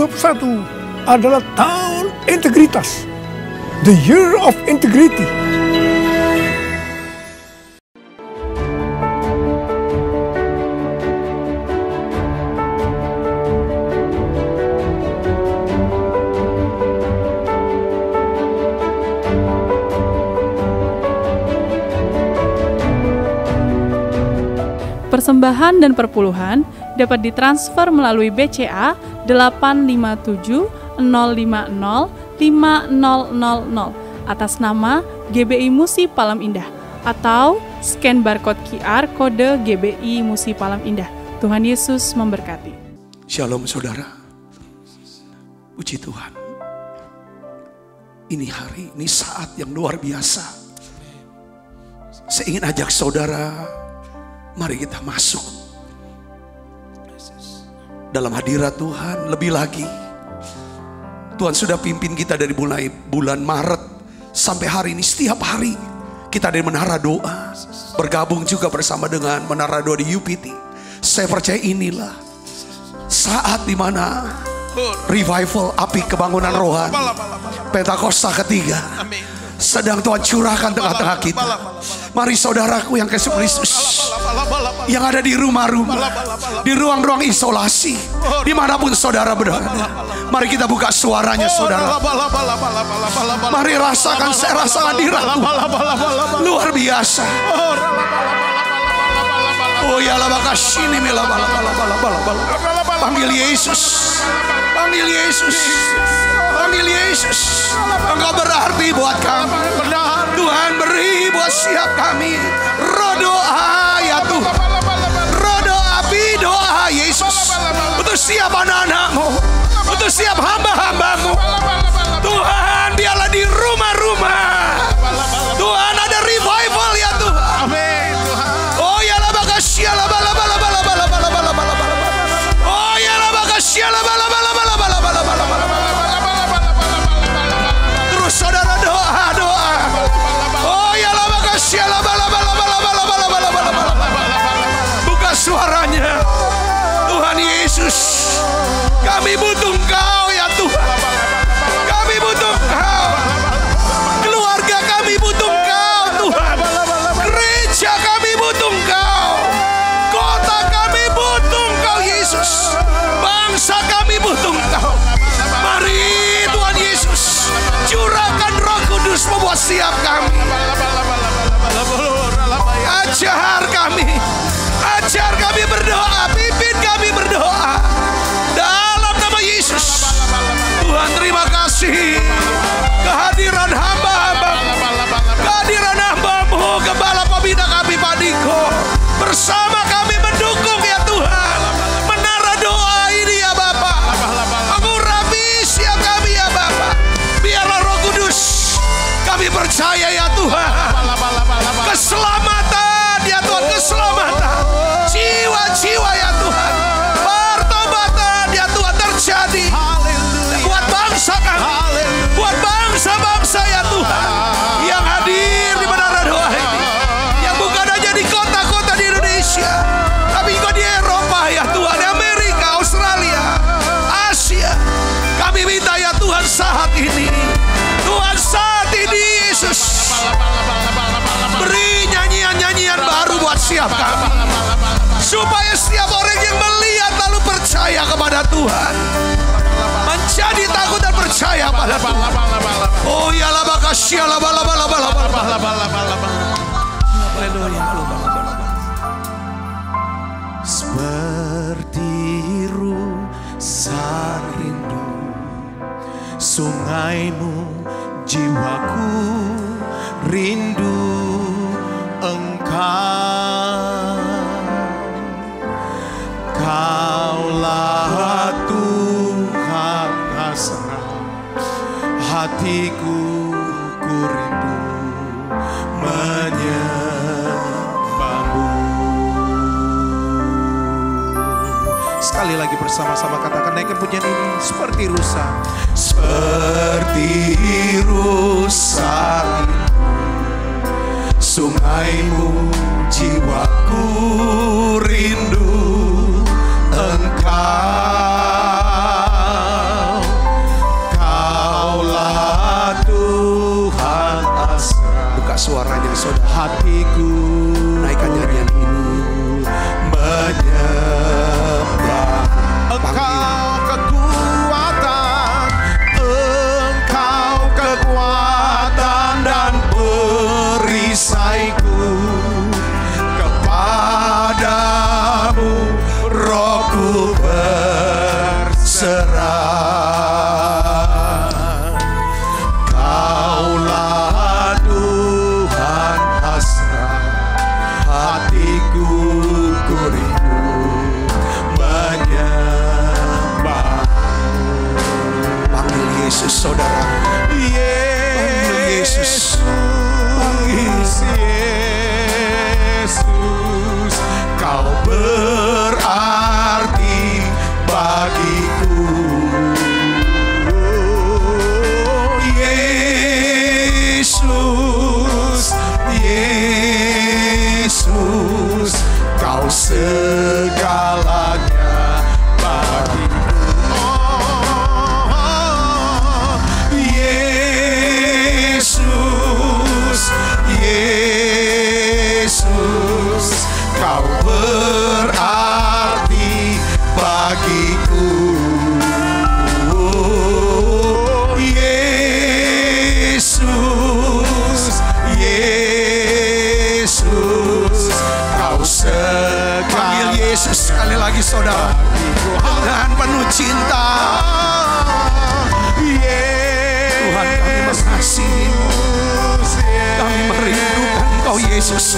2021 adalah tahun integritas. The Year of Integrity. Persembahan dan perpuluhan dapat ditransfer melalui BCA 857 050 5000 atas nama GBI Musi Palam Indah atau scan barcode QR kode GBI Musi Palam Indah. Tuhan Yesus memberkati. Shalom saudara. Puji Tuhan. Ini hari, ini saat yang luar biasa. Saya ingin ajak saudara, mari kita masuk dalam hadirat Tuhan. Lebih lagi, Tuhan sudah pimpin kita dari mulai bulan Maret sampai hari ini. Setiap hari kita dari Menara Doa, bergabung juga bersama dengan Menara Doa di UPT. Saya percaya inilah saat dimana revival, api kebangunan rohani Pentakosta ketiga sedang Tuhan curahkan tengah-tengah kita. Mari saudaraku yang kasih Kristus, yang ada di rumah-rumah, di ruang-ruang isolasi, dimanapun saudara berada, mari kita buka suaranya saudara. Mari rasakan, saya rasakan hadirat Tuhan luar biasa. Oh ya lah bakas ini mila bala. Panggil Yesus, panggil Yesus, panggil Yesus. Engkau berarti buat kami. Tuhan beri buat siap kami. Roh doa ya Tuhan, roh doa, api doa Yesus, untuk siap anak-anakmu, untuk siap hamba-hambamu. Tuhan biarlah di rumah-rumah Tuhan ada revival ya Tuhan. Oh ya lah bakas ya lah bala. Oh ya lah bakas ya lah bala. Terus saudara doa. Oh ya lah bakas ya lah bala. Buka suaranya. Tuhan Yesus, kami butuh Engkau ya Tuhan. Kami butuh Engkau. Keluarga kami butuh Engkau Tuhan. Gereja kami butuh Engkau. Kota kami butuh Engkau Yesus. Bangsa kami butuh Engkau. Mari Tuhan Yesus, curahkan Roh Kudus membuat siap kami. Ajar kami berdoa, pimpin kami berdoa dalam nama Yesus. Tuhan terima kasih kehadiran hamba-hambamu, kehadiran hamba-Mu Gembala Pembina kami Pak Diko, bersama kami mendukung ya Tuhan Menara Doa ini ya Bapak. Mengurapi siap kami ya Bapak. Biarlah Roh Kudus, kami percaya ya Tuhan, keselamatan ya Tuhan, keselamatan jiwa-jiwa ya Tuhan, pertobatan ya Tuhan terjadi buat bangsa kami, buat bangsa-bangsa ya Tuhan yang hadir di Menara Doa ini, yang bukan hanya di kota-kota di Indonesia, tapi juga di Eropa ya Tuhan, di Amerika, Australia, Asia. Kami minta ya Tuhan saat ini, Tuhan saat ini Yesus, beri nyanyian-nyanyian baru buat siap kami, supaya setiap orang yang melihat lalu percaya kepada Tuhan, menjadi takut dan percaya pada Tuhan. Oh ya la bakasya la bala. Seperti rusa rindu sungaimu, jiwaku rindu Engkau. Kaulah Tuhan hasrat hatiku, ku rindu menyembahmu. Sekali lagi bersama-sama katakan, naikkan pujian ini. Seperti rusa, seperti rusa sungaimu, jiwaku rindu Engkau. berarti bagiku. Yesus, Yesus, kau panggil Yesus sekali lagi saudara, dengan penuh cinta. Tuhan, kami mengasihi-Mu, kami merindukan Engkau Yesus.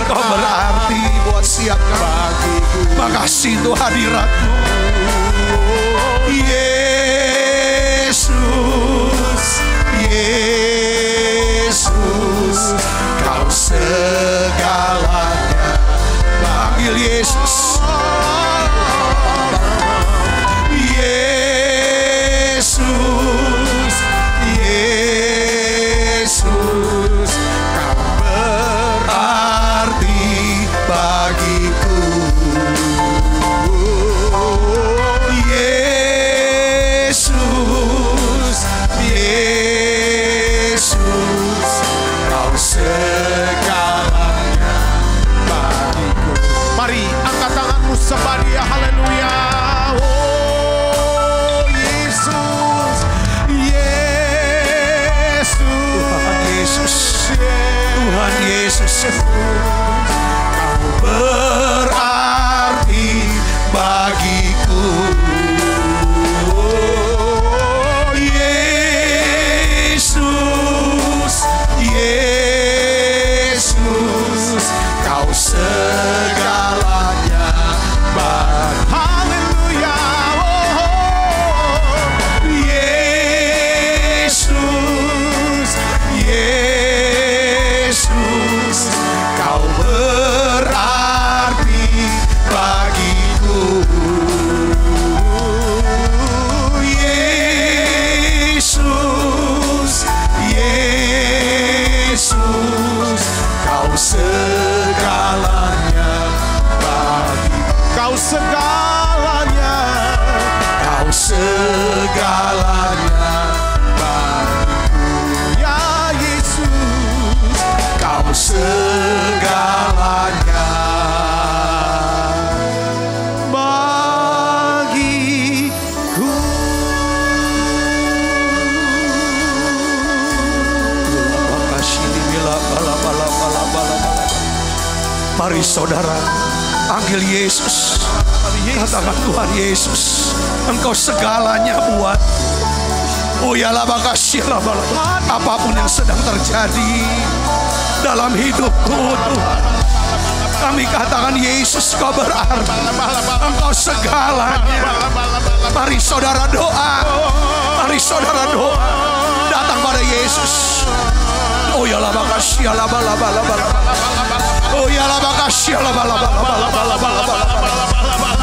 Engkau berarti buat setiap kami. Makasih untuk hadirat-Mu, Yesus, Yesus, kau segalanya. Panggil Yesus, Yesus, Yesus, kau berarti bagiku. Yesus, Yesus, kau segalanya bagiku. Mari angkat tanganmu sembah Dia, haleluya. Oh Yesus, Yesus, Tuhan Yesus, Tuhan Yesus, kau berarti bagiku. Yesus, Yesus, kau segalanya bagi. Haleluya. Yesus, Yesus, kau berarti bagiku. Yesus, Yesus, kau segalanya bagiku. Kau segalanya, Kau segalanya bagiku. ya Yesus. Kau segalanya bagiku. Mari saudara, panggil Yesus. Katakan, Tuhan Yesus, Engkau segalanya buat. Oh ya lah, makasih lah, apapun yang sedang terjadi dalam hidupku, Tuhan, kami katakan Yesus, Kau berarti, Engkau segalanya. Mari saudara doa, mari saudara doa, datang pada Yesus. Oh ya lah, makasih lah, oh ya lah, makasih lah,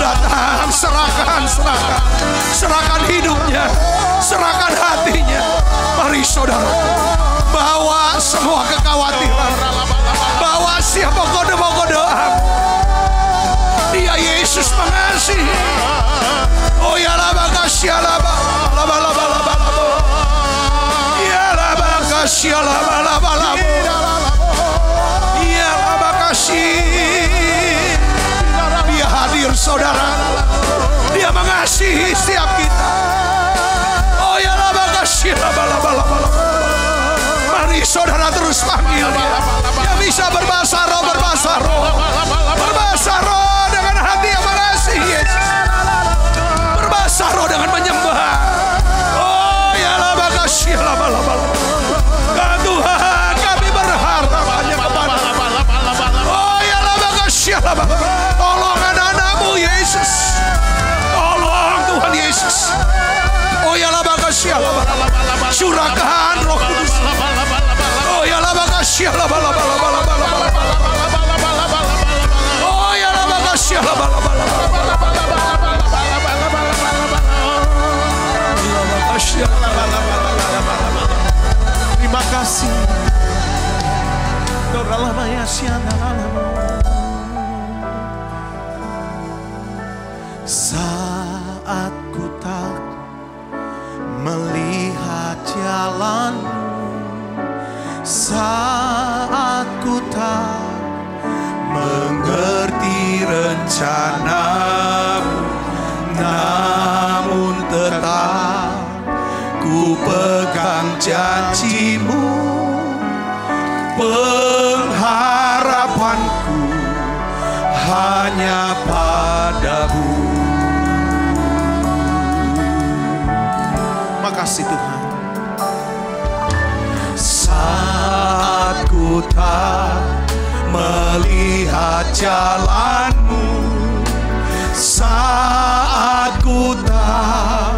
datang, serahkan, serahkan, serahkan hidupnya, serahkan hatinya. Mari saudara, bawa semua kekhawatiran, bawa siapa kode-kode. Dia Yesus mengasihi. Oh ya lah, makasih lah, ya lah, makasih lah, ya lah, makasih. Dia hadir saudara, Dia mengasihi setiap kita. Oh ya lah, makasih lah, mari saudara terus panggil Dia. Dia bisa berbahasa roh, berbahasa roh dengan hati yang mengasihi Yesus, berbahasa roh dengan menyembah. Oh ya lah, makasih lah, Tuhan, kami berharap hanya kepada. Oh ya lah, makasih lah, tolong anak-anak-Mu Yesus, tolong Tuhan Yesus. Oh ya lah, makasih lah, curahkan Roh Kudus. Oh ya lah, makasih lah, oh ya lah, makasih lah, Terima kasih. Saat ku tak melihat jalan-Mu, saat ku tak hanya padamu. Makasih Tuhan. Saat ku tak melihat jalanmu, saat ku tak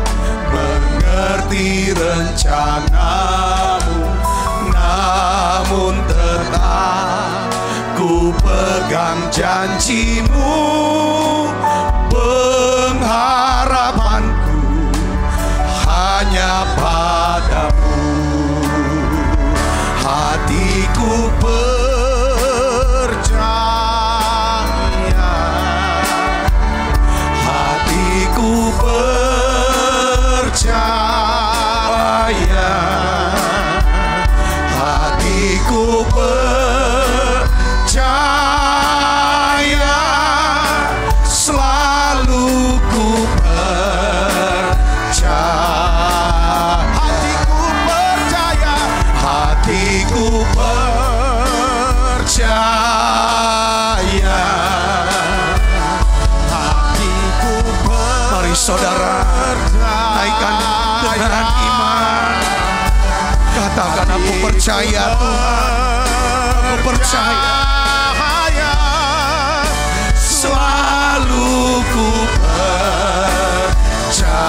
mengerti rencanamu, namun tetap ku pegang janjimu. Pengharapanku hanya padamu. Hatiku percaya, hatiku percaya, hatiku percaya, selalu ku percaya. Hatiku percaya, hatiku percaya, hatiku percaya. Mari saudara, naikkan dengan iman. Katakan, aku percaya Tuhan, aku percaya, selalu ku percaya.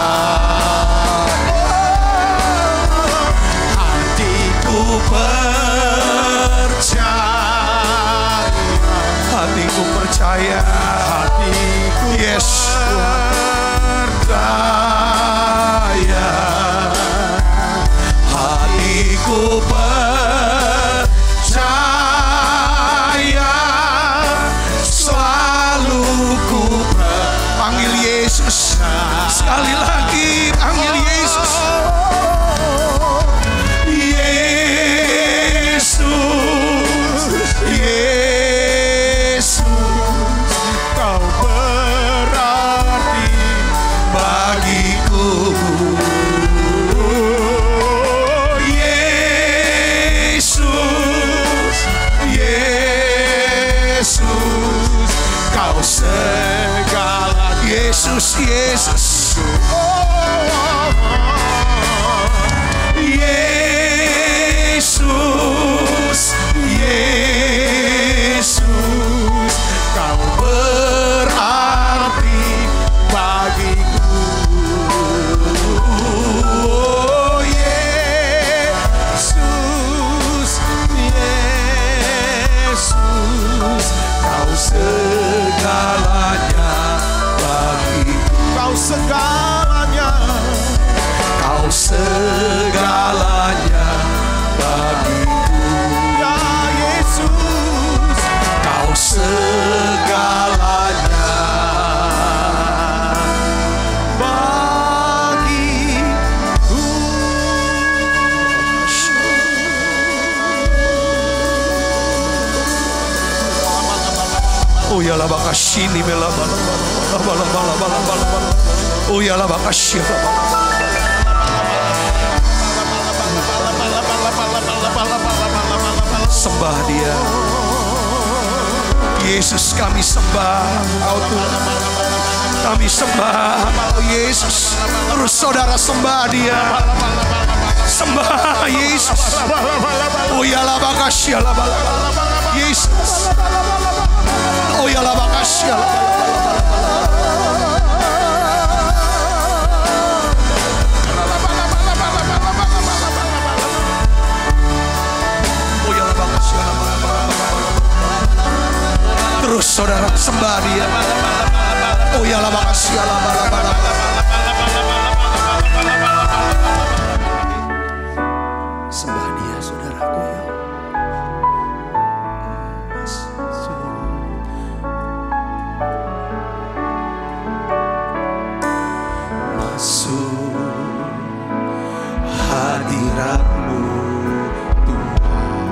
Hatiku percaya, hatiku percaya, hatiku yes percaya, hatiku percaya, selalu ku panggil Yesus. Sekali lagi panggil Yesus. Yesus, Yesus, Kau berarti bagiku. Yesus, Yesus, Kau segala. Yesus, Yesus, Yesus, Yesus, Kau berarti bagiku. Oh, Yesus, Yesus, Kau segalanya bagiku. Kau segalanya, Kau segalanya bagiku. Ya Yesus, Kau segalanya bagiku. Oh ya la bakashini bela bala bala bala bala bala bala. Oh ya la bakashi. Sembah Dia. Yesus, kami sembah Engkau Tuhan. Kami sembah Engkau Yesus. Terus saudara sembah Dia. Sembah Yesus. Oh ya la bakashia la bala. Yesus. Oh ya la bakashia la bala. Terus saudara sembah Dia. Oh ya la makasih ya la bala bala. Sembah Dia saudaraku ya. Masuk hadirat-Mu Tuhan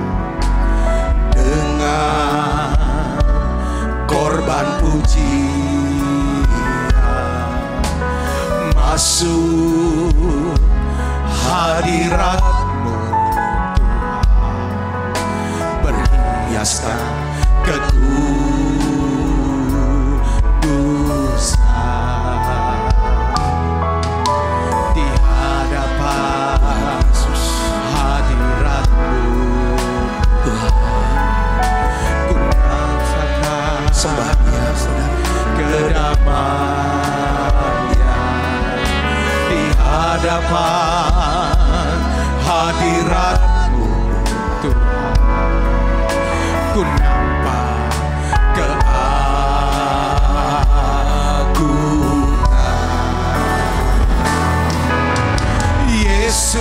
dengan korban pujian. Masuk hadirat-Mu Tuhan, berhiaskan kekudusan. kedamaian di hadapan hadirat-Mu Tuhan. Ku nampak keagungan Yesus,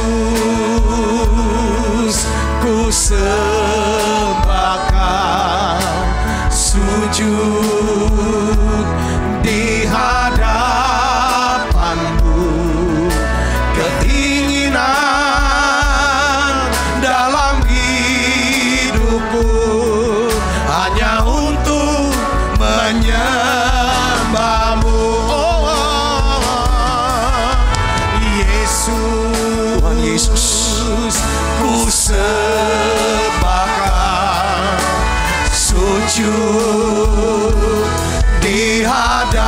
ku sembah Kau, sujud di hadapan-Mu. Keinginan dalam hidupku hanya untuk menyembah-Mu. Yesus, Tuhan Yesus, ku sembah Kau, sujud di hadapan-Mu.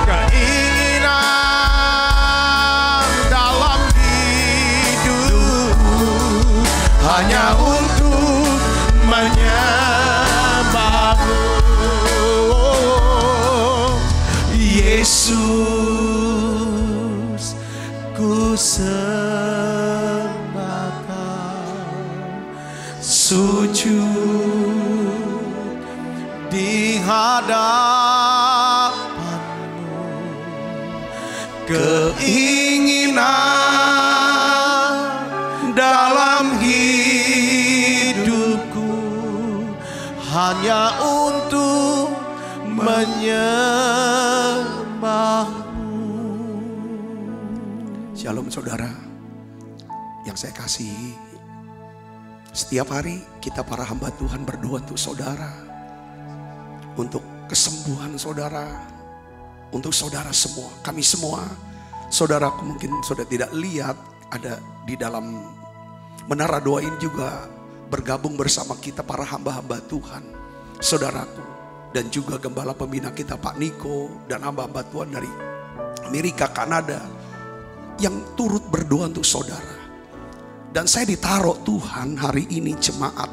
Keinginan dalam hidupku hanya untuk menyembah-Mu. Yesus, ku sembah Kau, sujud di hadapan-Mu. Keinginan dalam hidupku hanya untuk menyembah-Mu. Shalom saudara yang saya kasihi. Setiap hari kita para hamba Tuhan berdoa untuk saudara, untuk kesembuhan saudara, untuk saudara semua. Kami semua, saudara mungkin sudah tidak lihat, ada di dalam menara doa ini juga bergabung bersama kita para hamba-hamba Tuhan, saudaraku, dan juga gembala pembina kita Pak Niko dan hamba-hamba Tuhan dari Amerika, Kanada, yang turut berdoa untuk saudara. Dan saya ditaruh Tuhan hari ini jemaat,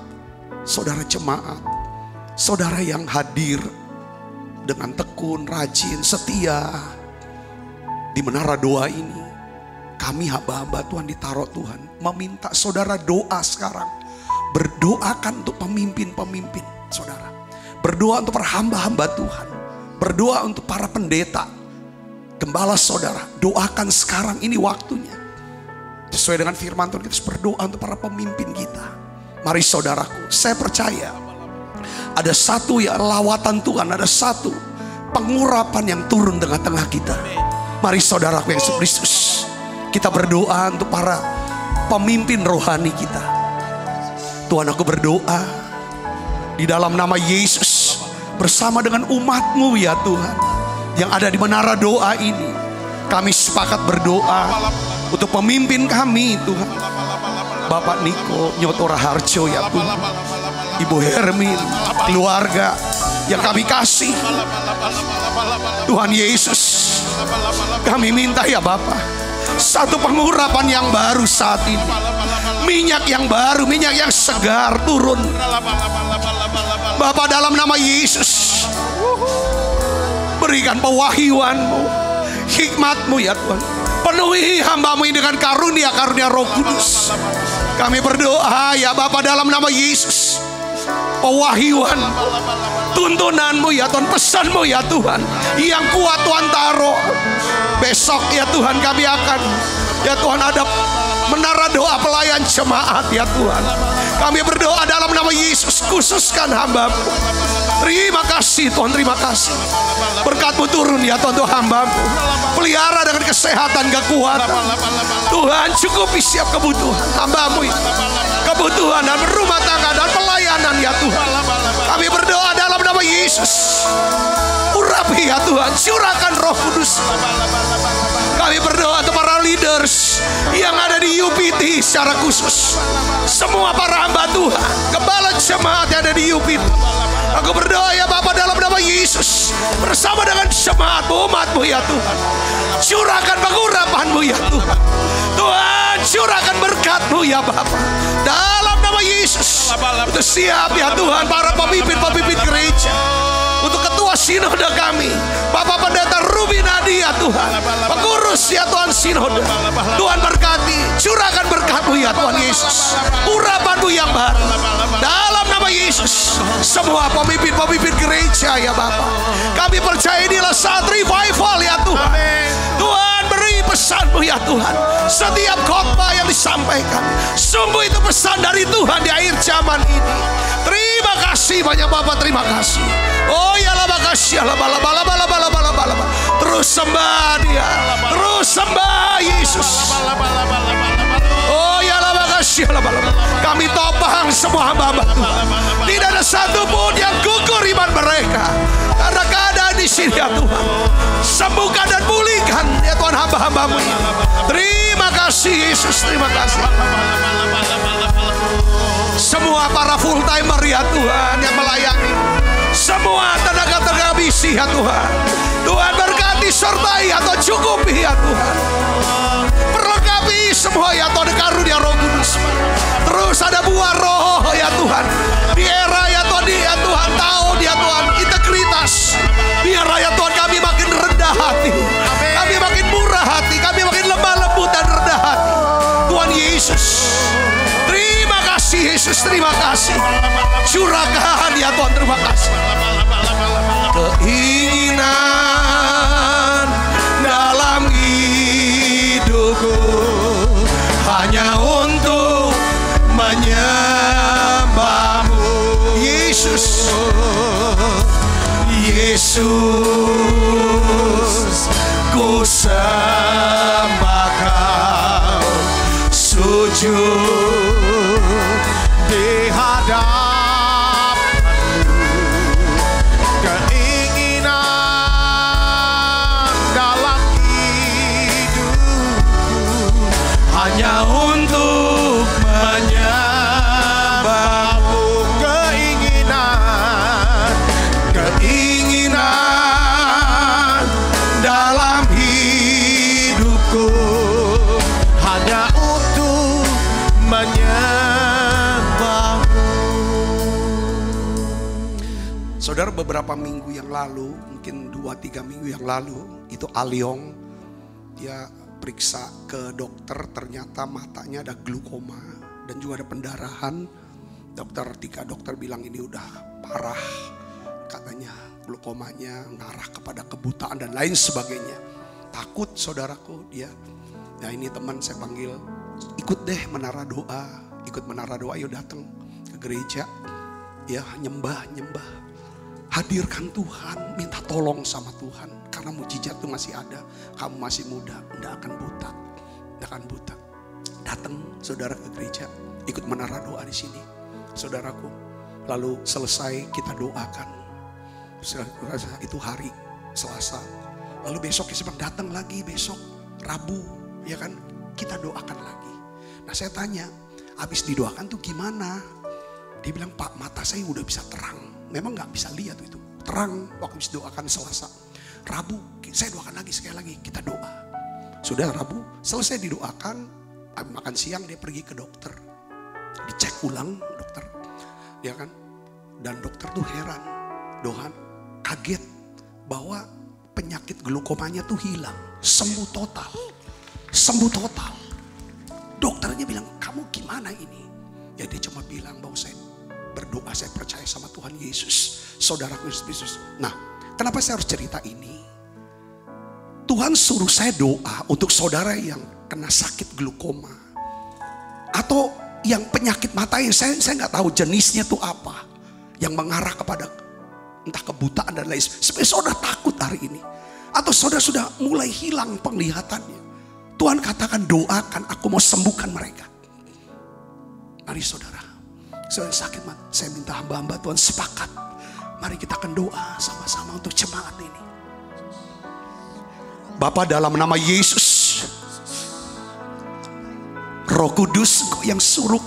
saudara yang hadir dengan tekun, rajin, setia di menara doa ini. Kami hamba-hamba Tuhan ditaruh Tuhan meminta saudara doa sekarang. Berdoakan untuk pemimpin-pemimpin saudara. Berdoa untuk para hamba-hamba Tuhan. Berdoa untuk para pendeta, gembala saudara. Doakan sekarang, ini waktunya. Sesuai dengan firman Tuhan, kita harus berdoa untuk para pemimpin kita. Mari saudaraku, saya percaya ada satu ya lawatan Tuhan, ada satu pengurapan yang turun tengah-tengah kita. Mari saudaraku yang Kristus, kita berdoa untuk para pemimpin rohani kita. Tuhan, aku berdoa di dalam nama Yesus bersama dengan umat-Mu ya Tuhan, yang ada di menara doa ini. Kami sepakat berdoa untuk pemimpin kami Tuhan, Bapak Niko Nyotora Harjo ya Tuhan, Ibu Hermin, keluarga yang kami kasih. Tuhan Yesus, kami minta ya Bapak, satu pengurapan yang baru saat ini, minyak yang baru, minyak yang segar turun Bapak, dalam nama Yesus. Berikan pewahyuan-Mu, hikmat-Mu ya Tuhan. Penuhi hamba-Mu ini dengan karunia-karunia Roh Kudus. Kami berdoa ya Bapa dalam nama Yesus. Pewahyuan, tuntunan-Mu ya Tuhan, pesan-Mu ya Tuhan, yang kuat Tuhan taruh. Besok ya Tuhan kami akan ya Tuhan ada menara doa pelayan jemaat ya Tuhan. Kami berdoa dalam nama Yesus, khususkan hamba-Mu. Terima kasih Tuhan, terima kasih. Berkat-Mu turun ya Tuhan untuk hamba-Mu. Pelihara dengan kesehatan, kekuatan. Tuhan cukupi setiap kebutuhan hamba-Mu. Kebutuhan dan rumah tangga dan pelayanan ya Tuhan. Kami berdoa dalam nama Yesus. Urapi ya Tuhan, curahkan Roh Kudus. Kami berdoa untuk para leaders yang ada di UPT secara khusus. Semua para hamba Tuhan, gembala jemaat yang ada di UPT. Aku berdoa ya Bapa dalam nama Yesus, bersama dengan jemaat-Mu, umat-Mu ya Tuhan. Curahkan pengurapan-Mu ya Tuhan. Tuhan curahkan berkat-Mu ya Bapa. Dalam nama Yesus, untuk siap ya Tuhan para pemimpin-pemimpin gereja. sinode kami, Bapak Pendeta Ruby Nadia Tuhan, pengurus ya Tuhan sinode, Tuhan berkati, curahkan berkat-Mu ya Tuhan Yesus, urapan-Mu yang baru, dalam nama Yesus. Semua pemimpin-pemimpin gereja ya Bapak, kami percaya inilah saat revival ya Tuhan. Tuhan beri pesan-Mu ya Tuhan, setiap khotbah yang disampaikan, sungguh itu pesan dari Tuhan di akhir zaman ini. Terima kasih banyak Bapak, terima kasih. Oh ya lah makasih, terus sembah Dia, terus sembah Yesus. Oh ya lah makasih, kami topang semua hamba-hamba Tuhan. Tidak ada satupun yang gugur iman mereka karena keadaan di sini ya Tuhan. Sembuhkan dan pulihkan ya Tuhan hamba-hamba-Mu ini. Terima kasih Yesus, terima kasih. Semua para full timer ya Tuhan yang melayani, semua tenaga-tenaga misi ya Tuhan, Tuhan berkati sertai atau cukupi ya Tuhan, perlengkapi semua ya Tuhan karunia Roh Kudus. Terus ada buah roh ya Tuhan di era ya Tuhan, ya Tuhan tahun ya Tuhan integritas. Biar ya Tuhan kami makin rendah hati, kami makin murah hati, kami makin lemah lembut dan rendah hati. Tuhan Yesus, terima kasih Yesus, terima kasih. Curahkan ya Tuhan, terima kasih. Keinginan dalam hidupku hanya untuk menyembah-Mu Yesus. Yesus, ku sembah Kau, sujud di hadapan-Mu. Keinginan dalam hidupku hanya untuk menyembah-Mu. Keinginan dalam hidupku hanya untuk menyembah-Mu. Saudara, beberapa minggu yang lalu, mungkin 2-3 minggu yang lalu, itu Aliong, dia periksa ke dokter, ternyata matanya ada glukoma dan juga ada pendarahan. Tiga dokter bilang ini udah parah, katanya glukomanya ngarah kepada kebutaan dan lain sebagainya. Takut saudaraku dia. Nah ini teman saya panggil, ikut deh menara doa, yuk datang ke gereja, ya nyembah. Hadirkan Tuhan, minta tolong sama Tuhan. Karena mujizat itu masih ada. Kamu masih muda, tidak akan buta. Datang saudara ke gereja, ikut menara doa di sini, saudaraku. Lalu selesai kita doakan. Itu hari Selasa. Lalu besok kita datang lagi, besok Rabu, ya kan? Kita doakan lagi. Nah saya tanya, habis didoakan tuh gimana? Dia bilang, Pak, mata saya udah bisa terang. Memang gak bisa lihat itu, terang waktu habis doakan Selasa. Rabu saya doakan lagi, sekali lagi kita doa. Sudah Rabu selesai didoakan, makan siang dia pergi ke dokter, dicek ulang dokter, ya kan? Dan dokter tuh heran, kaget bahwa penyakit glukomanya tuh hilang, sembuh total. Dokternya bilang, kamu gimana ini? Ya dia cuma bilang bahwa saya berdoa, saya percaya sama Tuhan Yesus, saudaraku Yesus. Nah, kenapa saya harus cerita ini? Tuhan suruh saya doa untuk saudara yang kena sakit glukoma atau yang penyakit mata yang saya nggak tahu jenisnya tuh apa, yang mengarah kepada entah kebutaan dan lain. Sebenarnya saudara takut hari ini, atau saudara sudah mulai hilang penglihatannya. Tuhan katakan, doakan, aku mau sembuhkan mereka. Mari saudara, saudara sakit, saya minta hamba-hamba Tuhan sepakat. Mari kita akan doa sama-sama untuk jemaat ini. Bapa, dalam nama Yesus, Roh Kudus Engkau yang suruh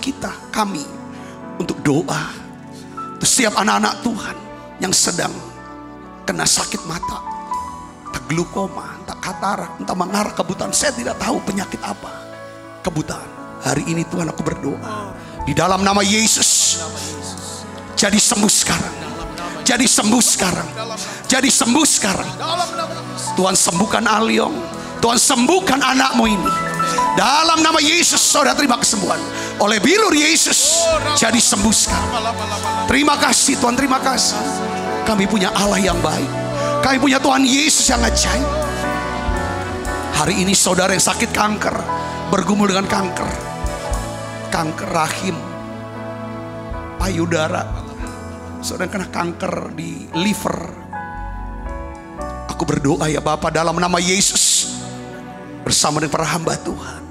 kami untuk doa untuk setiap anak-anak Tuhan yang sedang kena sakit mata, entah glukoma, entah katarak, entah mengarah kebutaan. Saya tidak tahu penyakit apa, kebutaan. Hari ini Tuhan aku berdoa di dalam nama Yesus, jadi sembuh sekarang. jadi sembuh sekarang. Jadi sembuh sekarang. Tuhan sembuhkan Aliong. Tuhan sembuhkan anakmu ini. Dalam nama Yesus, saudara terima kesembuhan. Oleh bilur Yesus, jadi sembuh sekarang. Terima kasih Tuhan, terima kasih. Kami punya Allah yang baik. Kami punya Tuhan Yesus yang ajaib. Hari ini saudara yang sakit kanker, bergumul dengan kanker. Kanker rahim, payudara, saudara kena kanker di liver. Aku berdoa ya Bapa dalam nama Yesus, bersama dengan para hamba Tuhan,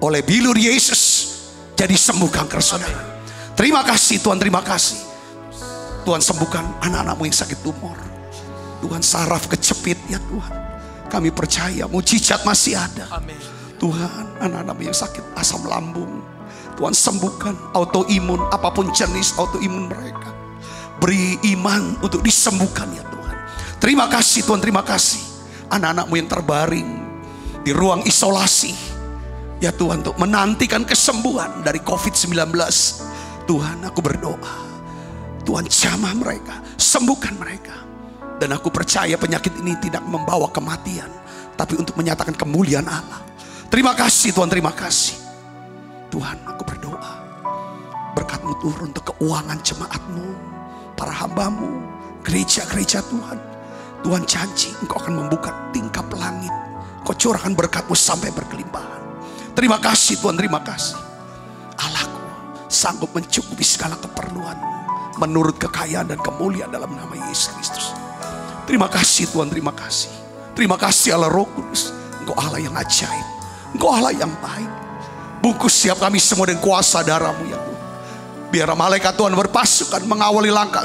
oleh bilur Yesus jadi sembuh kanker saudara. Terima kasih Tuhan, terima kasih. Tuhan sembuhkan anak-anakmu yang sakit tumor. Tuhan saraf kecepit ya Tuhan. Kami percaya mujizat masih ada. Tuhan, anak-anakmu yang sakit asam lambung, Tuhan sembuhkan autoimun, apapun jenis autoimun mereka. Beri iman untuk disembuhkan ya Tuhan. Terima kasih Tuhan, terima kasih. Anak-anakmu yang terbaring di ruang isolasi ya Tuhan, untuk menantikan kesembuhan dari COVID-19. Tuhan, aku berdoa, Tuhan jamah mereka, sembuhkan mereka. Dan aku percaya penyakit ini tidak membawa kematian, tapi untuk menyatakan kemuliaan Allah. Terima kasih Tuhan, terima kasih. Tuhan, aku berdoa, berkat-Mu turun untuk keuangan jemaat-Mu, para hamba-Mu, gereja-gereja Tuhan. Tuhan janji Engkau akan membuka tingkap langit. Kau curahkan berkat-Mu sampai berkelimpahan. Terima kasih Tuhan, terima kasih. Allahku sanggup mencukupi segala keperluan-Mu menurut kekayaan dan kemuliaan dalam nama Yesus Kristus. Terima kasih Tuhan, terima kasih. Terima kasih Allah Roh Kudus. Engkau Allah yang ajaib, Engkau Allah yang baik. Bungkus siap kami semua dengan kuasa darah-Mu ya Tuhan. Biar malaikat Tuhan berpasukan mengawali langkah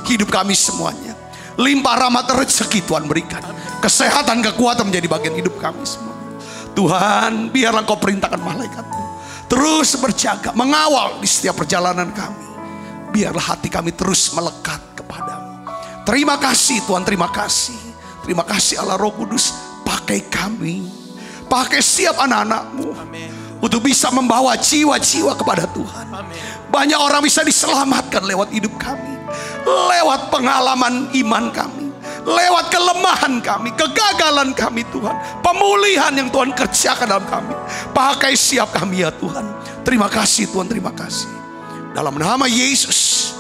hidup kami semuanya. Limpah rahmat rezeki Tuhan berikan. Kesehatan, kekuatan menjadi bagian hidup kami semua. Tuhan, biarlah Engkau perintahkan malaikat-Mu terus berjaga, mengawal di setiap perjalanan kami. Biarlah hati kami terus melekat kepadamu. Terima kasih Tuhan, terima kasih. Terima kasih Allah Roh Kudus. Pakai kami, pakai setiap anak-anak-Mu untuk bisa membawa jiwa-jiwa kepada Tuhan. Banyak orang bisa diselamatkan lewat hidup kami, lewat pengalaman iman kami, lewat kelemahan kami, kegagalan kami Tuhan, pemulihan yang Tuhan kerjakan dalam kami. Pakai siap kami ya Tuhan. Terima kasih Tuhan, terima kasih. Dalam nama Yesus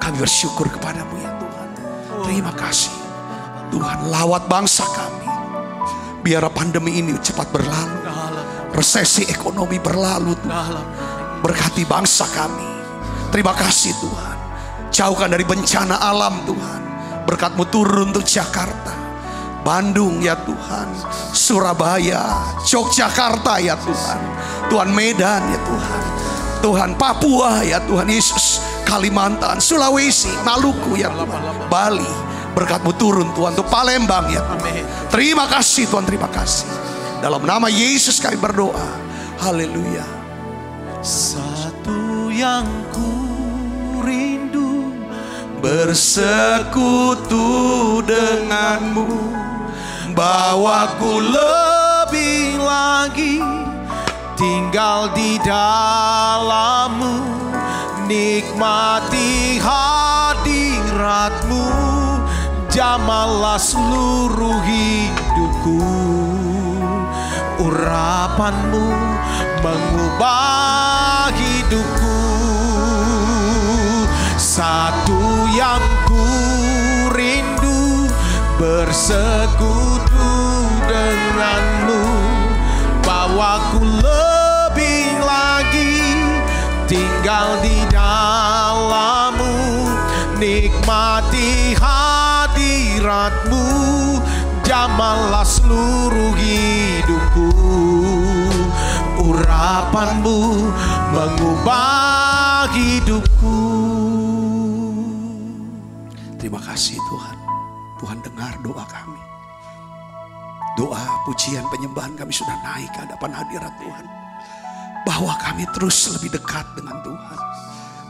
kami bersyukur kepadamu ya Tuhan. Terima kasih Tuhan, lawat bangsa kami. Biar pandemi ini cepat berlalu, resesi ekonomi berlalu Tuhan. Berkati bangsa kami. Terima kasih Tuhan. Jauhkan dari bencana alam Tuhan. Berkat-Mu turun untuk Jakarta, Bandung ya Tuhan, Surabaya, Yogyakarta ya Tuhan, Tuhan Medan ya Tuhan, Tuhan Papua ya Tuhan Yesus, Kalimantan, Sulawesi, Maluku ya Tuhan, Bali. Berkat-Mu turun Tuhan untuk Palembang ya Tuhan. Terima kasih Tuhan, terima kasih. Dalam nama Yesus kami berdoa. Haleluya. Satu yang ku rindu, bersekutu denganmu, bawaku lebih lagi tinggal di dalam-Mu, nikmati hadirat-Mu, jamalah seluruh hidupku. Urapan-Mu mengubah hidupku. Satu yang ku rindu, bersekutu denganmu, bawaku lebih lagi tinggal di dalam-Mu, nikmati hadirat-Mu, jamalah seluruh hidupku. Urapan-Mu mengubah hidupku. Terima kasih Tuhan. Tuhan dengar doa kami. Doa, pujian, penyembahan kami sudah naik ke hadapan hadirat Tuhan. Bawa kami terus lebih dekat dengan Tuhan.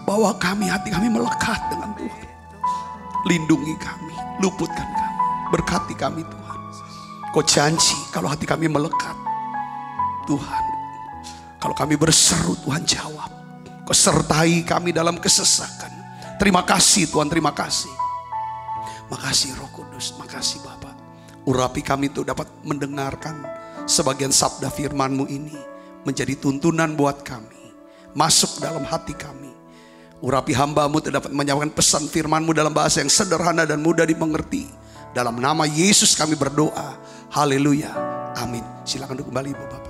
Bawa kami, hati kami melekat dengan Tuhan. Lindungi kami, luputkan kami, berkati kami Tuhan. Kau janji kalau hati kami melekat Tuhan, kalau kami berseru Tuhan jawab. Kau sertai kami dalam kesesakan. Terima kasih Tuhan, terima kasih. Makasih Roh Kudus, makasih Bapa. Urapi kami untuk dapat mendengarkan sebagian sabda firman-Mu ini menjadi tuntunan buat kami, masuk dalam hati kami. Urapi hamba-Mu untuk dapat menyampaikan pesan firman-Mu dalam bahasa yang sederhana dan mudah dimengerti. Dalam nama Yesus kami berdoa. Haleluya. Amin. Silakan duduk kembali Bapak.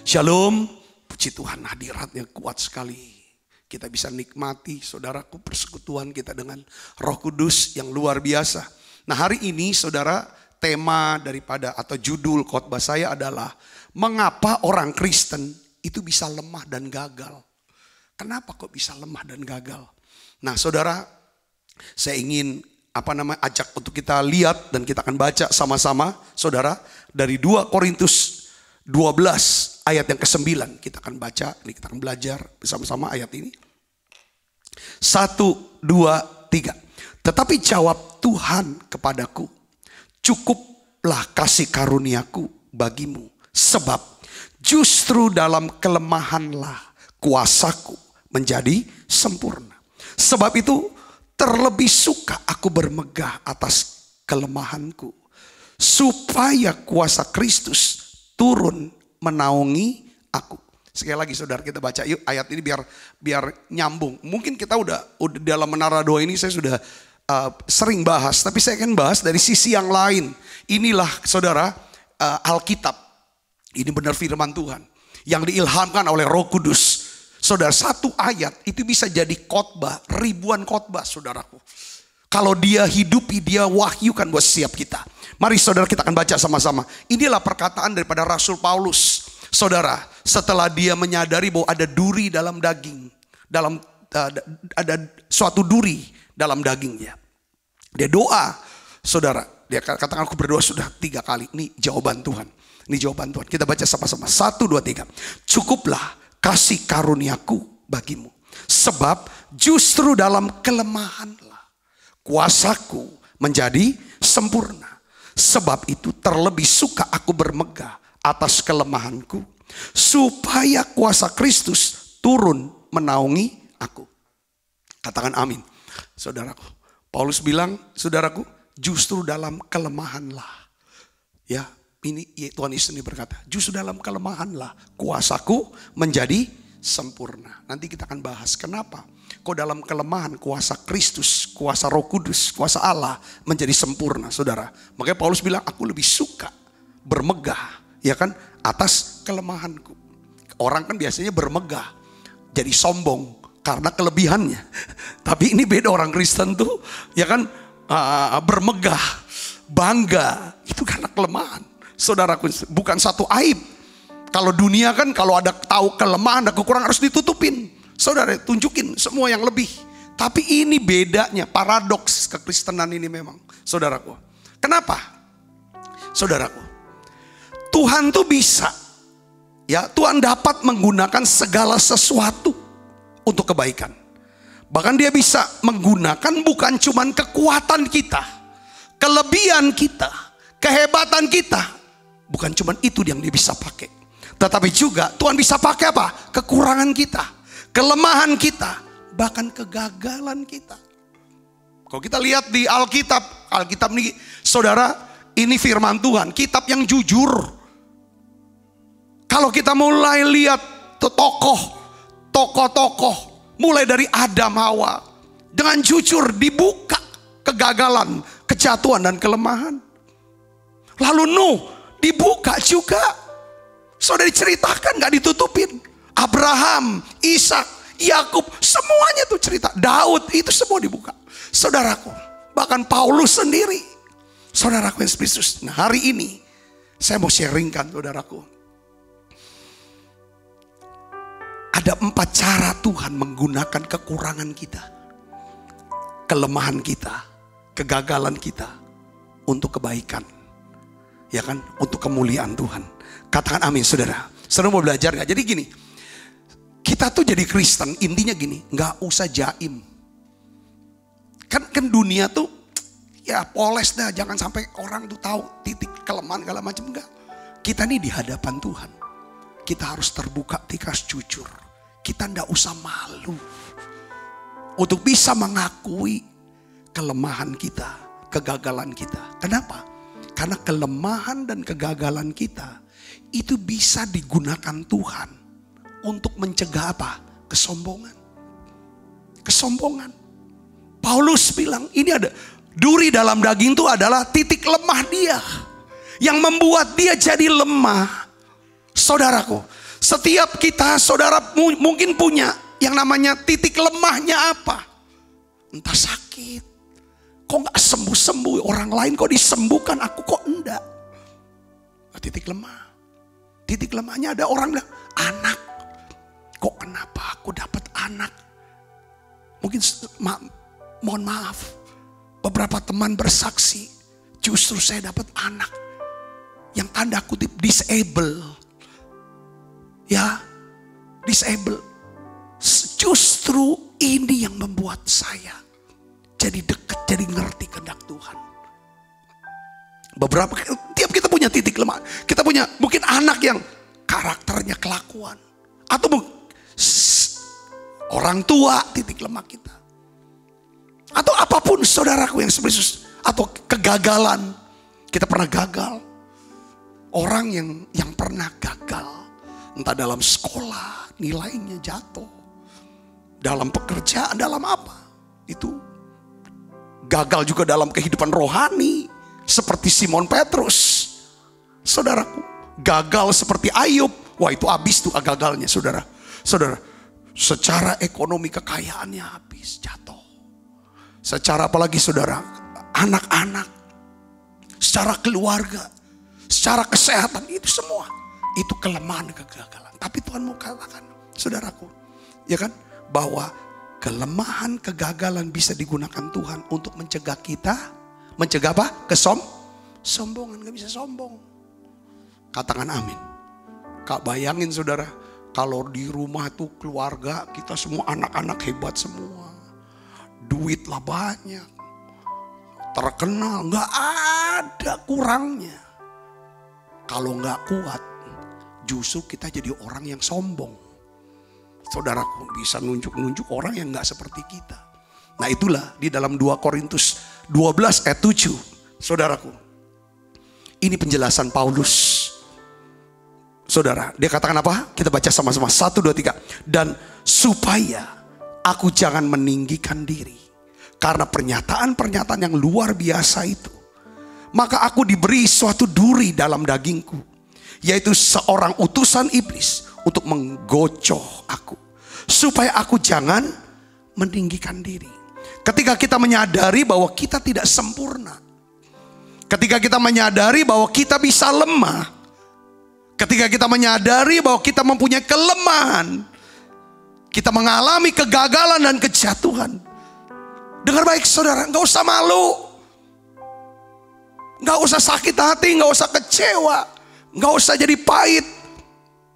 Shalom. Puji Tuhan, hadiratnya kuat sekali. Kita bisa nikmati saudaraku persekutuan kita dengan Roh Kudus yang luar biasa. Nah hari ini saudara, tema daripada atau judul khotbah saya adalah mengapa orang Kristen itu bisa lemah dan gagal. Kenapa kok bisa lemah dan gagal? Nah saudara, saya ingin ajak untuk kita lihat dan kita akan baca sama-sama saudara dari 2 Korintus 12 ayat yang ke-9. Kita akan baca, ini kita akan belajar bersama-sama ayat ini. 1, 2, 3. Tetapi jawab Tuhan kepadaku, cukuplah kasih karuniaku bagimu, sebab justru dalam kelemahanlah kuasaku menjadi sempurna. Sebab itu terlebih suka aku bermegah atas kelemahanku, supaya kuasa Kristus turun menaungi aku. Sekali lagi saudara, kita baca yuk ayat ini biar nyambung. Mungkin kita udah dalam menara doa ini saya sudah sering bahas, tapi saya akan bahas dari sisi yang lain. Inilah saudara Alkitab. Ini benar firman Tuhan yang diilhamkan oleh Roh Kudus. Saudara, satu ayat itu bisa jadi khotbah, ribuan khotbah saudaraku. Kalau dia hidupi, dia wahyukan buat setiap kita. Mari saudara kita akan baca sama-sama. Inilah perkataan daripada Rasul Paulus. Saudara, setelah dia menyadari bahwa ada duri dalam daging. Ada suatu duri dalam dagingnya. Dia doa, saudara. Dia katakan aku berdoa sudah 3 kali. Ini jawaban Tuhan. Ini jawaban Tuhan. Kita baca sama-sama. 1, 2, 3. Cukuplah kasih karuniaku bagimu. Sebab justru dalam kelemahanlah kuasaku menjadi sempurna. Sebab itu terlebih suka aku bermegah atas kelemahanku, supaya kuasa Kristus turun menaungi aku. Katakan amin. Saudaraku, Paulus bilang, saudaraku, justru dalam kelemahanlah. Ya, ini Tuhan Yesus ini berkata, justru dalam kelemahanlah kuasaku menjadi sempurna. Nanti kita akan bahas kenapa kok dalam kelemahan kuasa Kristus, kuasa Roh Kudus, kuasa Allah menjadi sempurna, saudara. Makanya Paulus bilang, aku lebih suka bermegah, ya kan, atas kelemahanku. Orang kan biasanya bermegah, jadi sombong karena kelebihannya. Tapi ini beda, orang Kristen tuh, ya kan, bermegah, bangga, itu karena kelemahan. Saudaraku, bukan satu aib. Kalau dunia kan, kalau ada tahu kelemahan, ada kekurangan harus ditutupin. Saudara, tunjukin semua yang lebih. Tapi ini bedanya, paradoks kekristenan ini memang, saudaraku. Kenapa? Saudaraku, Tuhan tuh bisa, ya, Tuhan dapat menggunakan segala sesuatu untuk kebaikan. Bahkan dia bisa menggunakan bukan cuman kekuatan kita, kelebihan kita, kehebatan kita. Bukan cuman itu yang dia bisa pakai. Tetapi juga Tuhan bisa pakai apa? Kekurangan kita, kelemahan kita, bahkan kegagalan kita. Kalau kita lihat di Alkitab ini, saudara, ini firman Tuhan, kitab yang jujur. Kalau kita mulai lihat tokoh-tokoh, mulai dari Adam, Hawa, dengan jujur dibuka kegagalan, kejatuhan dan kelemahan. Lalu Nuh dibuka juga. Saudara, diceritakan, gak ditutupin. Abraham, Ishak, Yakub, semuanya tuh cerita. Daud, itu semua dibuka. Saudaraku, bahkan Paulus sendiri. Saudaraku yang spesius. Nah hari ini saya mau sharingkan, saudaraku. Ada 4 cara Tuhan menggunakan kekurangan kita, kelemahan kita, kegagalan kita untuk kebaikan. Ya kan, untuk kemuliaan Tuhan. Katakan amin, saudara. Saudara mau belajar gak? Jadi gini, kita tuh jadi Kristen intinya gini, gak usah jaim. Kan dunia tuh ya poles dah, jangan sampai orang tuh tahu titik kelemahan segala macam. Enggak. Kita nih di hadapan Tuhan, kita harus terbuka, kita harus jujur. Kita gak usah malu untuk bisa mengakui kelemahan kita, kegagalan kita. Kenapa? Karena kelemahan dan kegagalan kita itu bisa digunakan Tuhan untuk mencegah apa? Kesombongan. Kesombongan. Paulus bilang ini ada duri dalam daging itu adalah titik lemah dia yang membuat dia jadi lemah. Saudaraku, setiap kita, saudara mungkin punya yang namanya titik lemahnya apa? Entah sakit, kok gak sembuh-sembuh, orang lain kok disembuhkan, aku kok enggak. Titik lemah. Titik lemahnya ada orang bilang, anak, kok kenapa aku dapat anak? Mungkin mohon maaf, beberapa teman bersaksi, justru saya dapat anak yang tanda kutip disable. Ya, disable. Justru ini yang membuat saya jadi dekat, jadi ngerti kehendak Tuhan. Beberapa, tiap kita punya titik lemah. Kita punya mungkin anak yang karakternya kelakuan. Atau orang tua titik lemah kita. Atau apapun saudaraku yang seperti, atau kegagalan. Kita pernah gagal. Orang yang pernah gagal. Entah dalam sekolah, nilainya jatuh. Dalam pekerjaan, dalam apa. Itu gagal juga dalam kehidupan rohani. Seperti Simon Petrus. Saudaraku, gagal seperti Ayub. Wah, itu habis tuh gagalnya, saudara. Saudara, secara ekonomi kekayaannya habis, jatuh. Secara apalagi saudara, anak-anak. Secara keluarga. Secara kesehatan, itu semua. Itu kelemahan kegagalan. Tapi Tuhan mau katakan, saudaraku, ya kan, bahwa kelemahan kegagalan bisa digunakan Tuhan untuk mencegah kita, mencegah apa? Kesombongan, gak bisa sombong. Katakan amin. Kak, bayangin saudara, kalau di rumah itu keluarga kita semua anak-anak hebat semua, duit lah banyak, terkenal, gak ada kurangnya. Kalau gak kuat, justru kita jadi orang yang sombong. Saudaraku, bisa nunjuk-nunjuk orang yang gak seperti kita. Nah itulah di dalam 2 Korintus 12 ayat 7. Saudaraku, ini penjelasan Paulus. Saudara, dia katakan apa? Kita baca sama-sama. 1, 2, 3. Dan supaya aku jangan meninggikan diri karena pernyataan-pernyataan yang luar biasa itu, maka aku diberi suatu duri dalam dagingku, yaitu seorang utusan iblis untuk menggocoh aku, supaya aku jangan meninggikan diri. Ketika kita menyadari bahwa kita tidak sempurna, ketika kita menyadari bahwa kita bisa lemah, ketika kita menyadari bahwa kita mempunyai kelemahan, kita mengalami kegagalan dan kejatuhan. Dengar baik saudara, gak usah malu, gak usah sakit hati, gak usah kecewa, gak usah jadi pahit.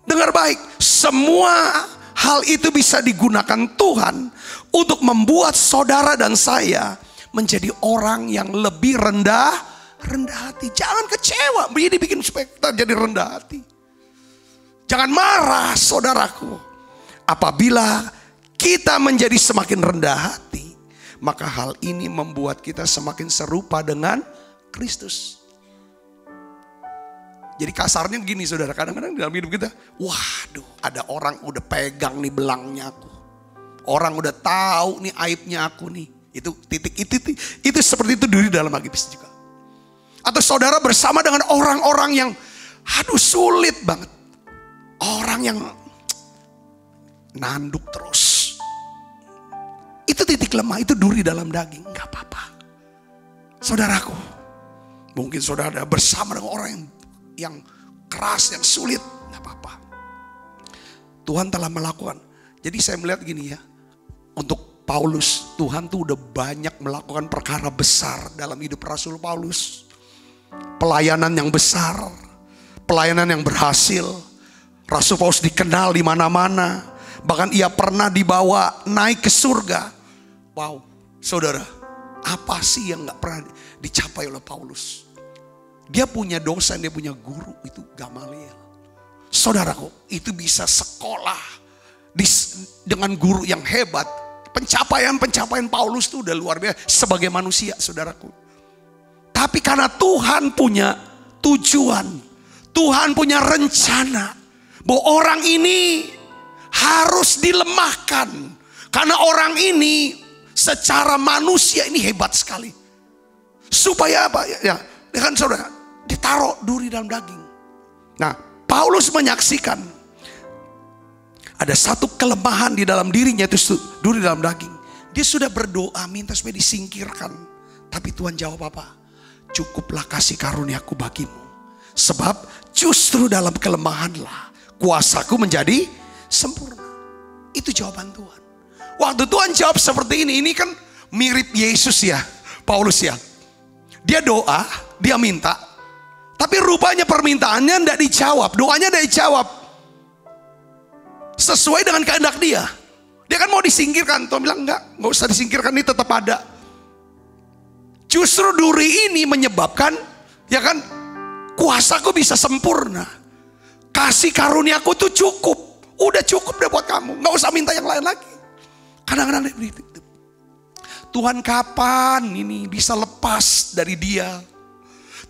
Dengar baik, semua hal itu bisa digunakan Tuhan untuk membuat saudara dan saya menjadi orang yang lebih rendah hati. Jangan kecewa, ini bikin supaya kita jadi rendah hati. Jangan marah saudaraku. Apabila kita menjadi semakin rendah hati, maka hal ini membuat kita semakin serupa dengan Kristus. Jadi kasarnya gini saudara, kadang-kadang dalam hidup kita, waduh ada orang udah pegang nih belangnya aku. Orang udah tahu nih aibnya aku nih. Itu titik itu seperti itu diri dalam iblis juga. Atau saudara bersama dengan orang-orang yang aduh sulit banget. Orang yang nanduk terus. Itu titik lemah, itu duri dalam daging. Gak apa-apa. Saudaraku, mungkin saudara bersama dengan orang yang keras, yang sulit, gak apa-apa. Tuhan telah melakukan. Jadi saya melihat gini ya, untuk Paulus, Tuhan tuh udah banyak melakukan perkara besar dalam hidup Rasul Paulus. Pelayanan yang besar, pelayanan yang berhasil. Rasul Paulus dikenal di mana-mana. Bahkan ia pernah dibawa naik ke surga. Wow, saudara, apa sih yang gak pernah dicapai oleh Paulus? Dia punya dosen, dia punya guru, itu Gamaliel. Saudaraku, itu bisa sekolah dengan guru yang hebat. Pencapaian Paulus itu udah luar biasa sebagai manusia, saudaraku. Tapi karena Tuhan punya tujuan, Tuhan punya rencana bahwa orang ini harus dilemahkan. Karena orang ini secara manusia ini hebat sekali. Supaya apa? Ya kan saudara, ditaruh duri dalam daging. Nah, Paulus menyaksikan ada satu kelemahan di dalam dirinya, itu duri dalam daging. Dia sudah berdoa minta supaya disingkirkan. Tapi Tuhan jawab apa? Cukuplah kasih karuniaku bagimu. Sebab justru dalam kelemahanlah kuasaku menjadi sempurna. Itu jawaban Tuhan. Waktu Tuhan jawab seperti ini kan mirip Yesus ya, Paulus ya. Dia doa, dia minta. Tapi rupanya permintaannya tidak dijawab, doanya tidak dijawab. Sesuai dengan kehendak dia. Dia kan mau disingkirkan, Tuhan bilang enggak usah disingkirkan, ini tetap ada. Justru duri ini menyebabkan, ya kan, kuasaku bisa sempurna. Kasih karuniaku tuh cukup. Udah cukup deh buat kamu, nggak usah minta yang lain lagi. Kadang-kadang Tuhan kapan ini bisa lepas dari dia?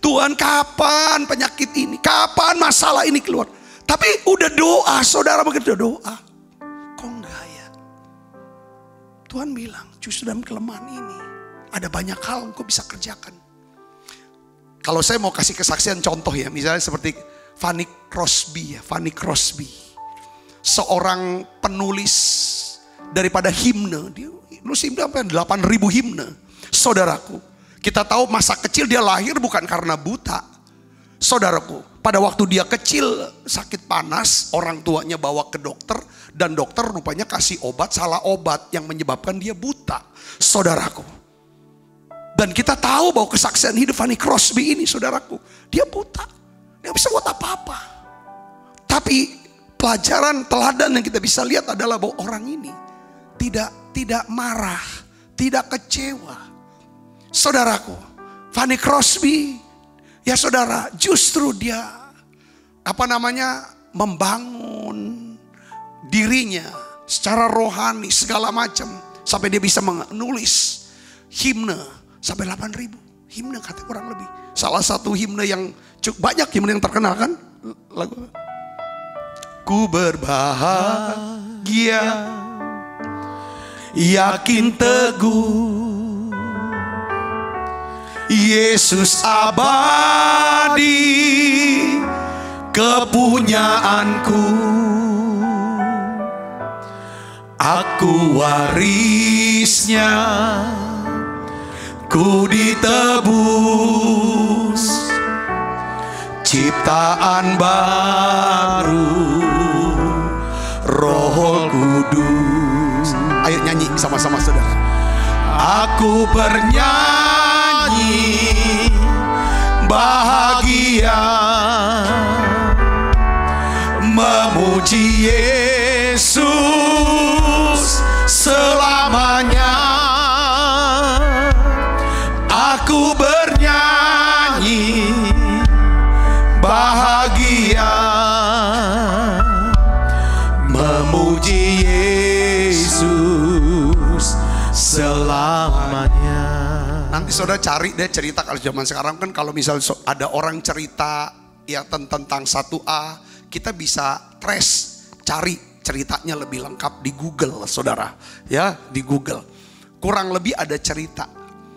Tuhan kapan penyakit ini? Kapan masalah ini keluar? Tapi udah doa, saudara begitu doa. Kok enggak ya? Tuhan bilang justru dalam kelemahan ini ada banyak hal yang kau bisa kerjakan. Kalau saya mau kasih kesaksian contoh ya, misalnya seperti Fanny Crosby ya, Fanny Crosby. Seorang penulis daripada himne, dia nulis himne apa? 8.000 himne. Saudaraku, kita tahu masa kecil dia lahir bukan karena buta. Saudaraku, pada waktu dia kecil sakit panas, orang tuanya bawa ke dokter dan dokter rupanya kasih obat, salah obat yang menyebabkan dia buta. Saudaraku. Dan kita tahu bahwa kesaksian hidup Fanny Crosby ini, saudaraku, dia buta. Dia bisa buat apa-apa. Tapi pelajaran teladan yang kita bisa lihat adalah bahwa orang ini tidak marah, tidak kecewa. Saudaraku, Fanny Crosby, ya saudara, justru dia membangun dirinya secara rohani segala macam sampai dia bisa menulis himne sampai 8.000 himne kata kurang lebih. Salah satu himne yang cukup banyak, himne yang terkenal kan lagu Ku berbahagia, yakin teguh, Yesus abadi, kepunyaanku. Aku warisnya, ku ditebus, ciptaan baru, Roh Kudus. Ayo nyanyi sama-sama saudara. Aku bernyanyi bahagia, memuji Yesus selamanya. Aku bernyanyi bahagia, memuji Yesus selamanya. Nanti saudara cari deh cerita kalau zaman sekarang kan, kalau misalnya ada orang cerita ya tentang 1A, kita bisa trace, cari ceritanya lebih lengkap di Google saudara. Ya di Google. Kurang lebih ada cerita.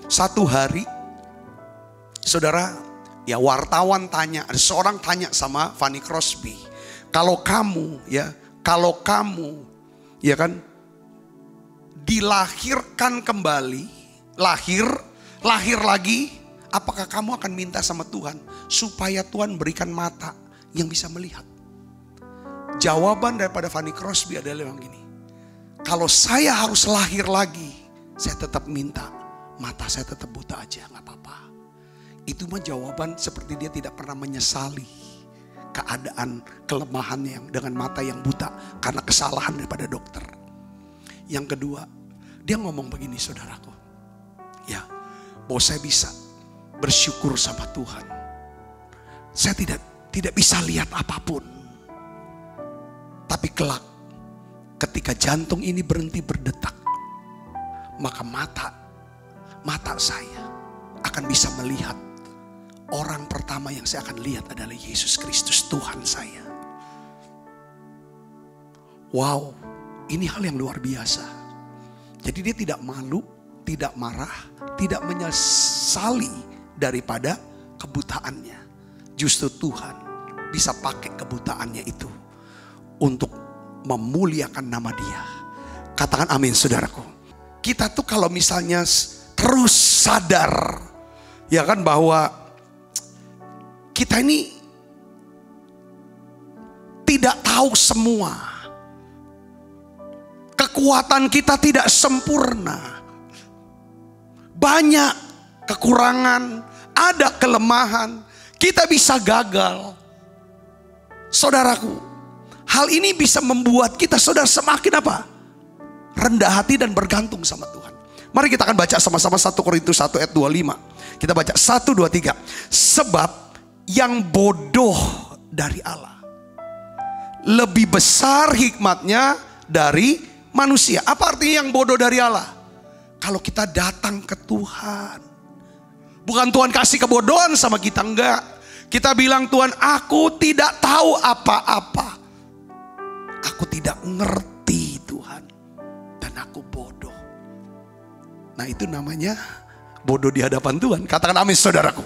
Satu hari saudara, ya wartawan tanya, ada seorang tanya sama Fanny Crosby, kalau kamu ya kan dilahirkan kembali, lahir lagi, apakah kamu akan minta sama Tuhan supaya Tuhan berikan mata yang bisa melihat? Jawaban daripada Fanny Crosby adalah yang gini, kalau saya harus lahir lagi, saya tetap minta mata saya tetap buta aja, gak apa-apa. Itu mah jawaban seperti dia tidak pernah menyesali keadaan kelemahannya yang dengan mata yang buta karena kesalahan daripada dokter. Yang kedua, dia ngomong begini saudaraku, ya, bahwa saya bisa bersyukur sama Tuhan. Saya tidak bisa lihat apapun. Tapi kelak ketika jantung ini berhenti berdetak, maka mata saya akan bisa melihat orang pertama yang saya akan lihat adalah Yesus Kristus, Tuhan saya. Wow, ini hal yang luar biasa. Jadi dia tidak malu, tidak marah, tidak menyesali daripada kebutaannya. Justru Tuhan bisa pakai kebutaannya itu untuk memuliakan nama Dia. Katakan amin, saudaraku. Kita tuh kalau misalnya terus sadar, ya kan, bahwa kita ini tidak tahu semua. Kekuatan kita tidak sempurna. Banyak kekurangan, ada kelemahan. Kita bisa gagal. Saudaraku, hal ini bisa membuat kita, saudara, semakin apa? Rendah hati dan bergantung sama Tuhan. Mari kita akan baca sama-sama 1 Korintus 1 ayat 25. Kita baca 1, 2, 3. Sebab yang bodoh dari Allah lebih besar hikmatnya dari manusia. Apa artinya yang bodoh dari Allah? Kalau kita datang ke Tuhan, bukan Tuhan kasih kebodohan sama kita, enggak. Kita bilang, Tuhan, aku tidak tahu apa-apa. Aku tidak ngerti, Tuhan. Dan aku bodoh. Nah, itu namanya bodoh di hadapan Tuhan. Katakan amin, saudaraku.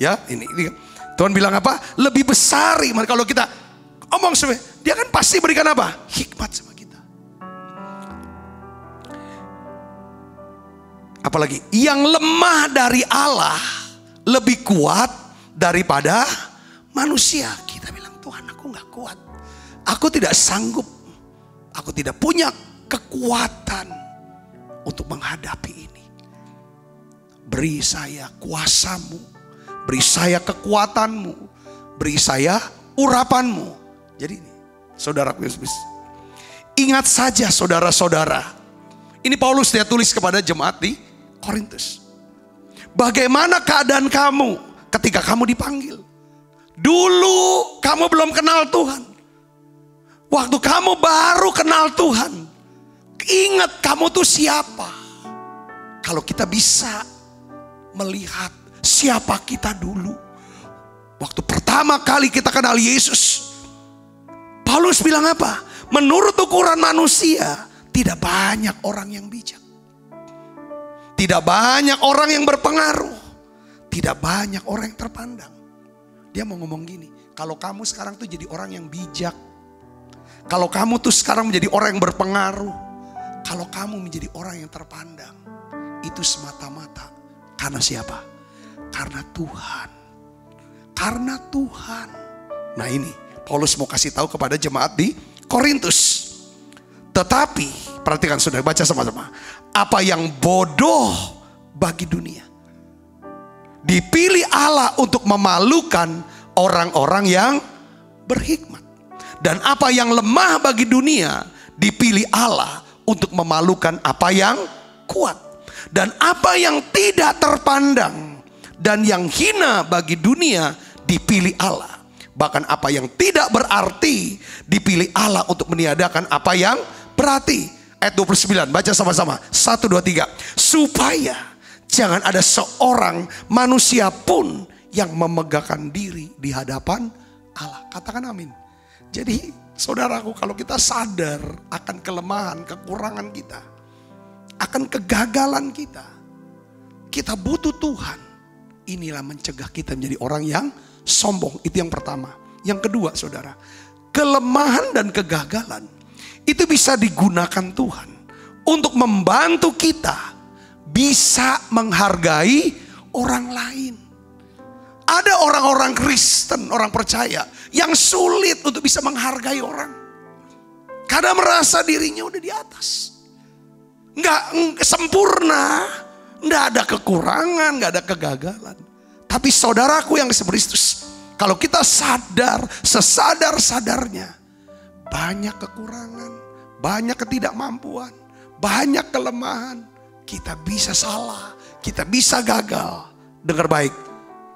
Ya, ini Tuhan bilang apa? Lebih besar. Kalau kita omong sebenarnya, Dia kan pasti berikan apa? Hikmat sama kita. Apalagi yang lemah dari Allah lebih kuat daripada manusia. Kita bilang, Tuhan, aku gak kuat. Aku tidak sanggup. Aku tidak punya kekuatan untuk menghadapi ini. Beri saya kuasamu. Beri saya kekuatanmu. Beri saya urapanmu. Jadi ini, saudaraku Yesus, ingat saja saudara-saudara. Ini Paulus dia tulis kepada jemaat di Korintus. Bagaimana keadaan kamu ketika kamu dipanggil? Dulu kamu belum kenal Tuhan. Waktu kamu baru kenal Tuhan, ingat kamu tuh siapa. Kalau kita bisa melihat siapa kita dulu, waktu pertama kali kita kenal Yesus, Paulus bilang apa? Menurut ukuran manusia, tidak banyak orang yang bijak. Tidak banyak orang yang berpengaruh. Tidak banyak orang yang terpandang. Dia mau ngomong gini, kalau kamu sekarang tuh jadi orang yang bijak, kalau kamu tuh sekarang menjadi orang yang berpengaruh, kalau kamu menjadi orang yang terpandang, itu semata-mata karena siapa? Karena Tuhan. Karena Tuhan. Nah ini Paulus mau kasih tahu kepada jemaat di Korintus. Tetapi perhatikan, saudara, baca sama-sama. Apa yang bodoh bagi dunia, dipilih Allah untuk memalukan orang-orang yang berhikmat. Dan apa yang lemah bagi dunia, dipilih Allah untuk memalukan apa yang kuat. Dan apa yang tidak terpandang dan yang hina bagi dunia, dipilih Allah. Bahkan apa yang tidak berarti, dipilih Allah untuk meniadakan apa yang berarti. Ayat 29, baca sama-sama. 1, 2, 3. Supaya jangan ada seorang manusia pun yang memegahkan diri di hadapan Allah. Katakan amin. Jadi saudaraku, kalau kita sadar akan kelemahan, kekurangan kita, akan kegagalan kita, kita butuh Tuhan. Inilah mencegah kita menjadi orang yang sombong. Itu yang pertama. Yang kedua, saudara, kelemahan dan kegagalan itu bisa digunakan Tuhan untuk membantu kita bisa menghargai orang lain. Ada orang-orang Kristen, orang percaya yang sulit untuk bisa menghargai orang. Karena merasa dirinya udah di atas. Nggak sempurna, nggak ada kekurangan, nggak ada kegagalan. Tapi saudaraku yang disebut Kristus, kalau kita sadar, sesadar-sadarnya, banyak kekurangan, banyak ketidakmampuan, banyak kelemahan. Kita bisa salah, kita bisa gagal. Dengar baik,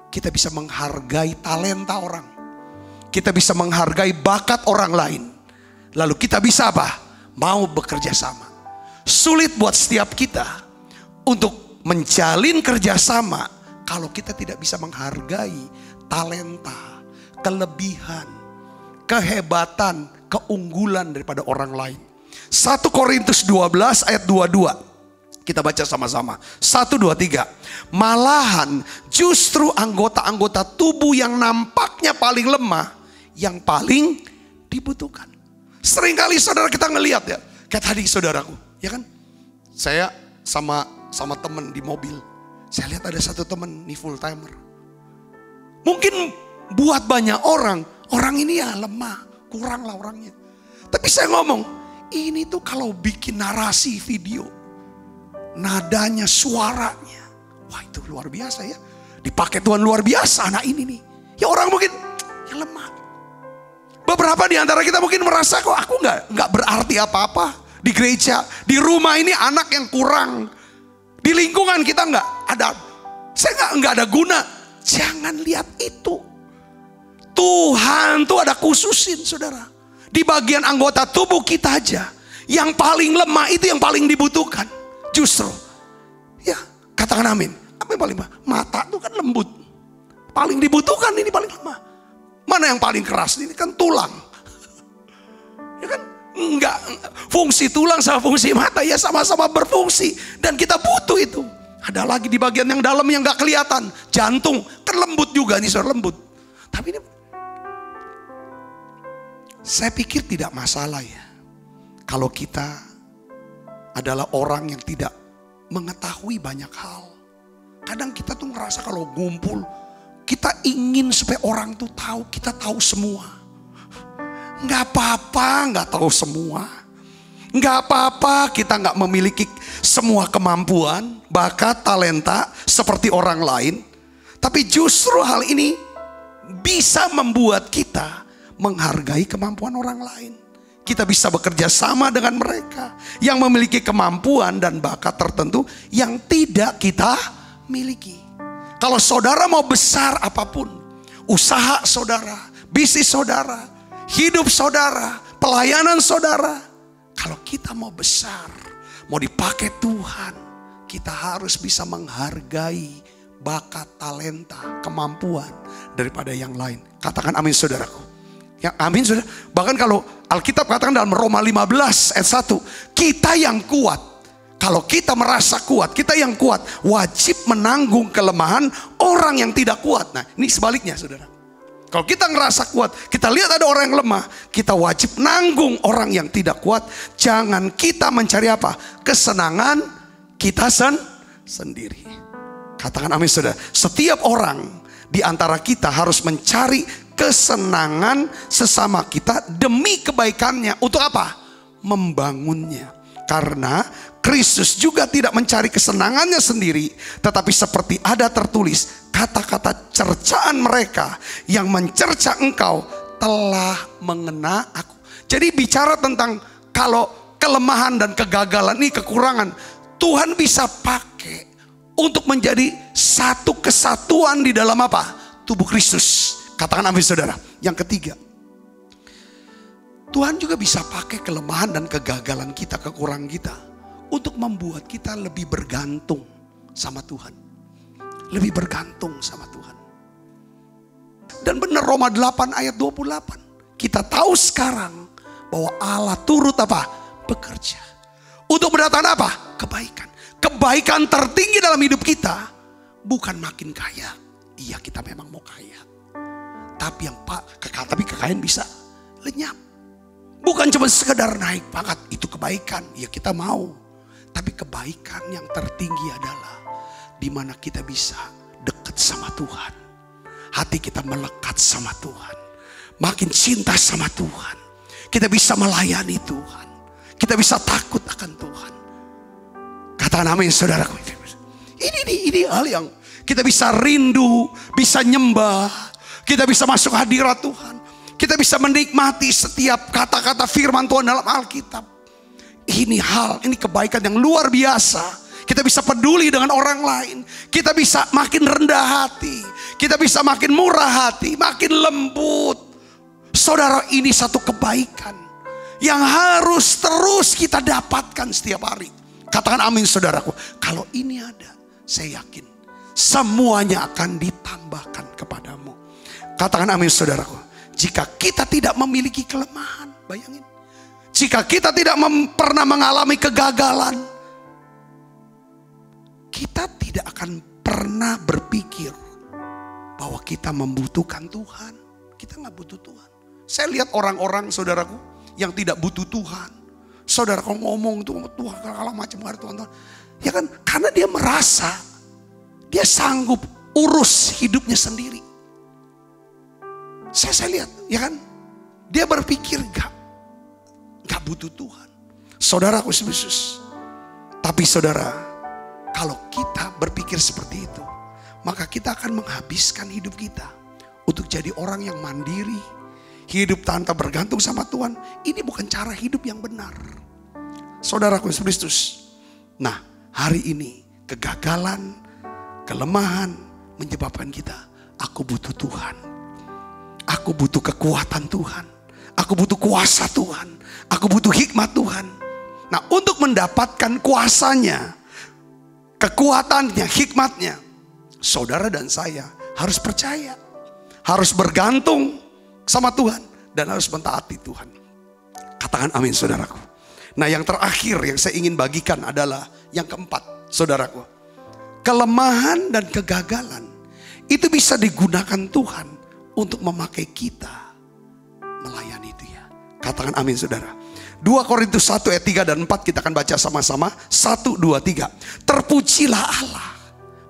kita bisa menghargai talenta orang. Kita bisa menghargai bakat orang lain. Lalu kita bisa apa? Mau bekerja sama. Sulit buat setiap kita untuk menjalin kerjasama kalau kita tidak bisa menghargai talenta, kelebihan, kehebatan, keunggulan daripada orang lain. 1 Korintus 12 ayat 22. Kita baca sama-sama. 1, 2, 3. Malahan justru anggota-anggota tubuh yang nampaknya paling lemah, yang paling dibutuhkan. Seringkali saudara kita ngelihat ya. Kayak tadi saudaraku, ya kan? Saya sama temen di mobil. Saya lihat ada satu temen nih full timer. Mungkin buat banyak orang ini ya lemah, kurang lah orangnya. Tapi saya ngomong, ini tuh kalau bikin narasi video, nadanya, suaranya, wah itu luar biasa ya. Dipakai Tuhan luar biasa anak ini nih. Ya orang mungkin yang lemah. Beberapa di antara kita mungkin merasa kok aku nggak berarti apa-apa di gereja, di rumah ini anak yang kurang, di lingkungan kita nggak ada, saya nggak ada guna. Jangan lihat itu. Tuhan tuh ada khususin saudara. Di bagian anggota tubuh kita aja, yang paling lemah itu yang paling dibutuhkan. Justru, ya katakan amin. Apa yang paling lemah? Mata itu kan lembut. Paling dibutuhkan ini paling lemah. Mana yang paling keras? Ini kan tulang. Ya kan? Enggak, fungsi tulang sama fungsi mata ya sama-sama berfungsi. Dan kita butuh itu. Ada lagi di bagian yang dalam yang gak kelihatan. Jantung, kan lembut juga nih saudara, lembut. Tapi ini, saya pikir tidak masalah ya. Kalau kita adalah orang yang tidak mengetahui banyak hal. Kadang kita tuh ngerasa kalau ngumpul, kita ingin supaya orang tuh tahu, kita tahu semua. Nggak apa-apa nggak tahu semua. Nggak apa-apa kita nggak memiliki semua kemampuan, bakat, talenta seperti orang lain. Tapi justru hal ini bisa membuat kita menghargai kemampuan orang lain. Kita bisa bekerja sama dengan mereka yang memiliki kemampuan dan bakat tertentu yang tidak kita miliki. Kalau saudara mau besar apapun, usaha saudara, bisnis saudara, hidup saudara, pelayanan saudara, kalau kita mau besar, mau dipakai Tuhan, kita harus bisa menghargai bakat, talenta, kemampuan daripada yang lain. Katakan amin saudaraku. Ya, amin saudara. Bahkan kalau Alkitab katakan dalam Roma 15 ayat 1, kita yang kuat, kalau kita merasa kuat, kita yang kuat wajib menanggung kelemahan orang yang tidak kuat. Nah ini sebaliknya saudara. Kalau kita ngerasa kuat, kita lihat ada orang yang lemah, kita wajib nanggung orang yang tidak kuat. Jangan kita mencari apa? Kesenangan kita sendiri. Katakan amin saudara. Setiap orang di antara kita harus mencari kesenangan sesama kita demi kebaikannya. Untuk apa? Membangunnya. Karena Kristus juga tidak mencari kesenangannya sendiri, tetapi seperti ada tertulis, kata-kata cercaan mereka yang mencerca engkau telah mengena aku. Jadi bicara tentang kalau kelemahan dan kegagalan ini, kekurangan, Tuhan bisa pakai untuk menjadi satu kesatuan di dalam apa? Tubuh Kristus. Katakan amin saudara. Yang ketiga, Tuhan juga bisa pakai kelemahan dan kegagalan kita, kekurangan kita, untuk membuat kita lebih bergantung sama Tuhan. Lebih bergantung sama Tuhan. Dan benar Roma 8 ayat 28. Kita tahu sekarang bahwa Allah turut apa? Bekerja. Untuk mendatangkan apa? Kebaikan. Kebaikan tertinggi dalam hidup kita bukan makin kaya. Iya kita memang mau kaya. Tapi kekayaan bisa lenyap. Bukan cuma sekedar naik pangkat, itu kebaikan. Ya kita mau. Tapi kebaikan yang tertinggi adalah di mana kita bisa dekat sama Tuhan. Hati kita melekat sama Tuhan. Makin cinta sama Tuhan. Kita bisa melayani Tuhan. Kita bisa takut akan Tuhan. Katakan amin saudaraku. Ini hal yang kita bisa rindu, bisa nyembah. Kita bisa masuk hadirat Tuhan. Kita bisa menikmati setiap kata-kata firman Tuhan dalam Alkitab. Ini kebaikan yang luar biasa. Kita bisa peduli dengan orang lain. Kita bisa makin rendah hati. Kita bisa makin murah hati, makin lembut. Saudara, ini satu kebaikan yang harus terus kita dapatkan setiap hari. Katakan amin saudaraku. Kalau ini ada, saya yakin semuanya akan ditambahkan kepadamu. Katakan amin saudaraku. Jika kita tidak memiliki kelemahan, bayangin. Jika kita tidak pernah mengalami kegagalan, kita tidak akan pernah berpikir bahwa kita membutuhkan Tuhan. Kita nggak butuh Tuhan. Saya lihat orang-orang saudaraku yang tidak butuh Tuhan. Saudara kalau ngomong itu Tuhan kalau macam hari Tuhan. Ya kan karena dia merasa dia sanggup urus hidupnya sendiri. Saya lihat ya kan. Dia berpikir gak butuh Tuhan. Saudaraku Yesus. Tapi saudara, kalau kita berpikir seperti itu, maka kita akan menghabiskan hidup kita untuk jadi orang yang mandiri, hidup tanpa bergantung sama Tuhan. Ini bukan cara hidup yang benar. Saudaraku Yesus Kristus. Nah, hari ini kegagalan, kelemahan menyebabkan kita, aku butuh Tuhan. Aku butuh kekuatan Tuhan. Aku butuh kuasa Tuhan. Aku butuh hikmat Tuhan. Nah, untuk mendapatkan kuasanya, kekuatannya, hikmatnya, saudara dan saya harus percaya. Harus bergantung sama Tuhan. Dan harus mentaati Tuhan. Katakan amin saudaraku. Nah yang terakhir yang saya ingin bagikan adalah yang keempat saudaraku. Kelemahan dan kegagalan itu bisa digunakan Tuhan untuk memakai kita melayani dia. Katakan amin saudara. 2 Korintus 1 ayat 3 dan 4 kita akan baca sama-sama. 1, 2, 3. Terpujilah Allah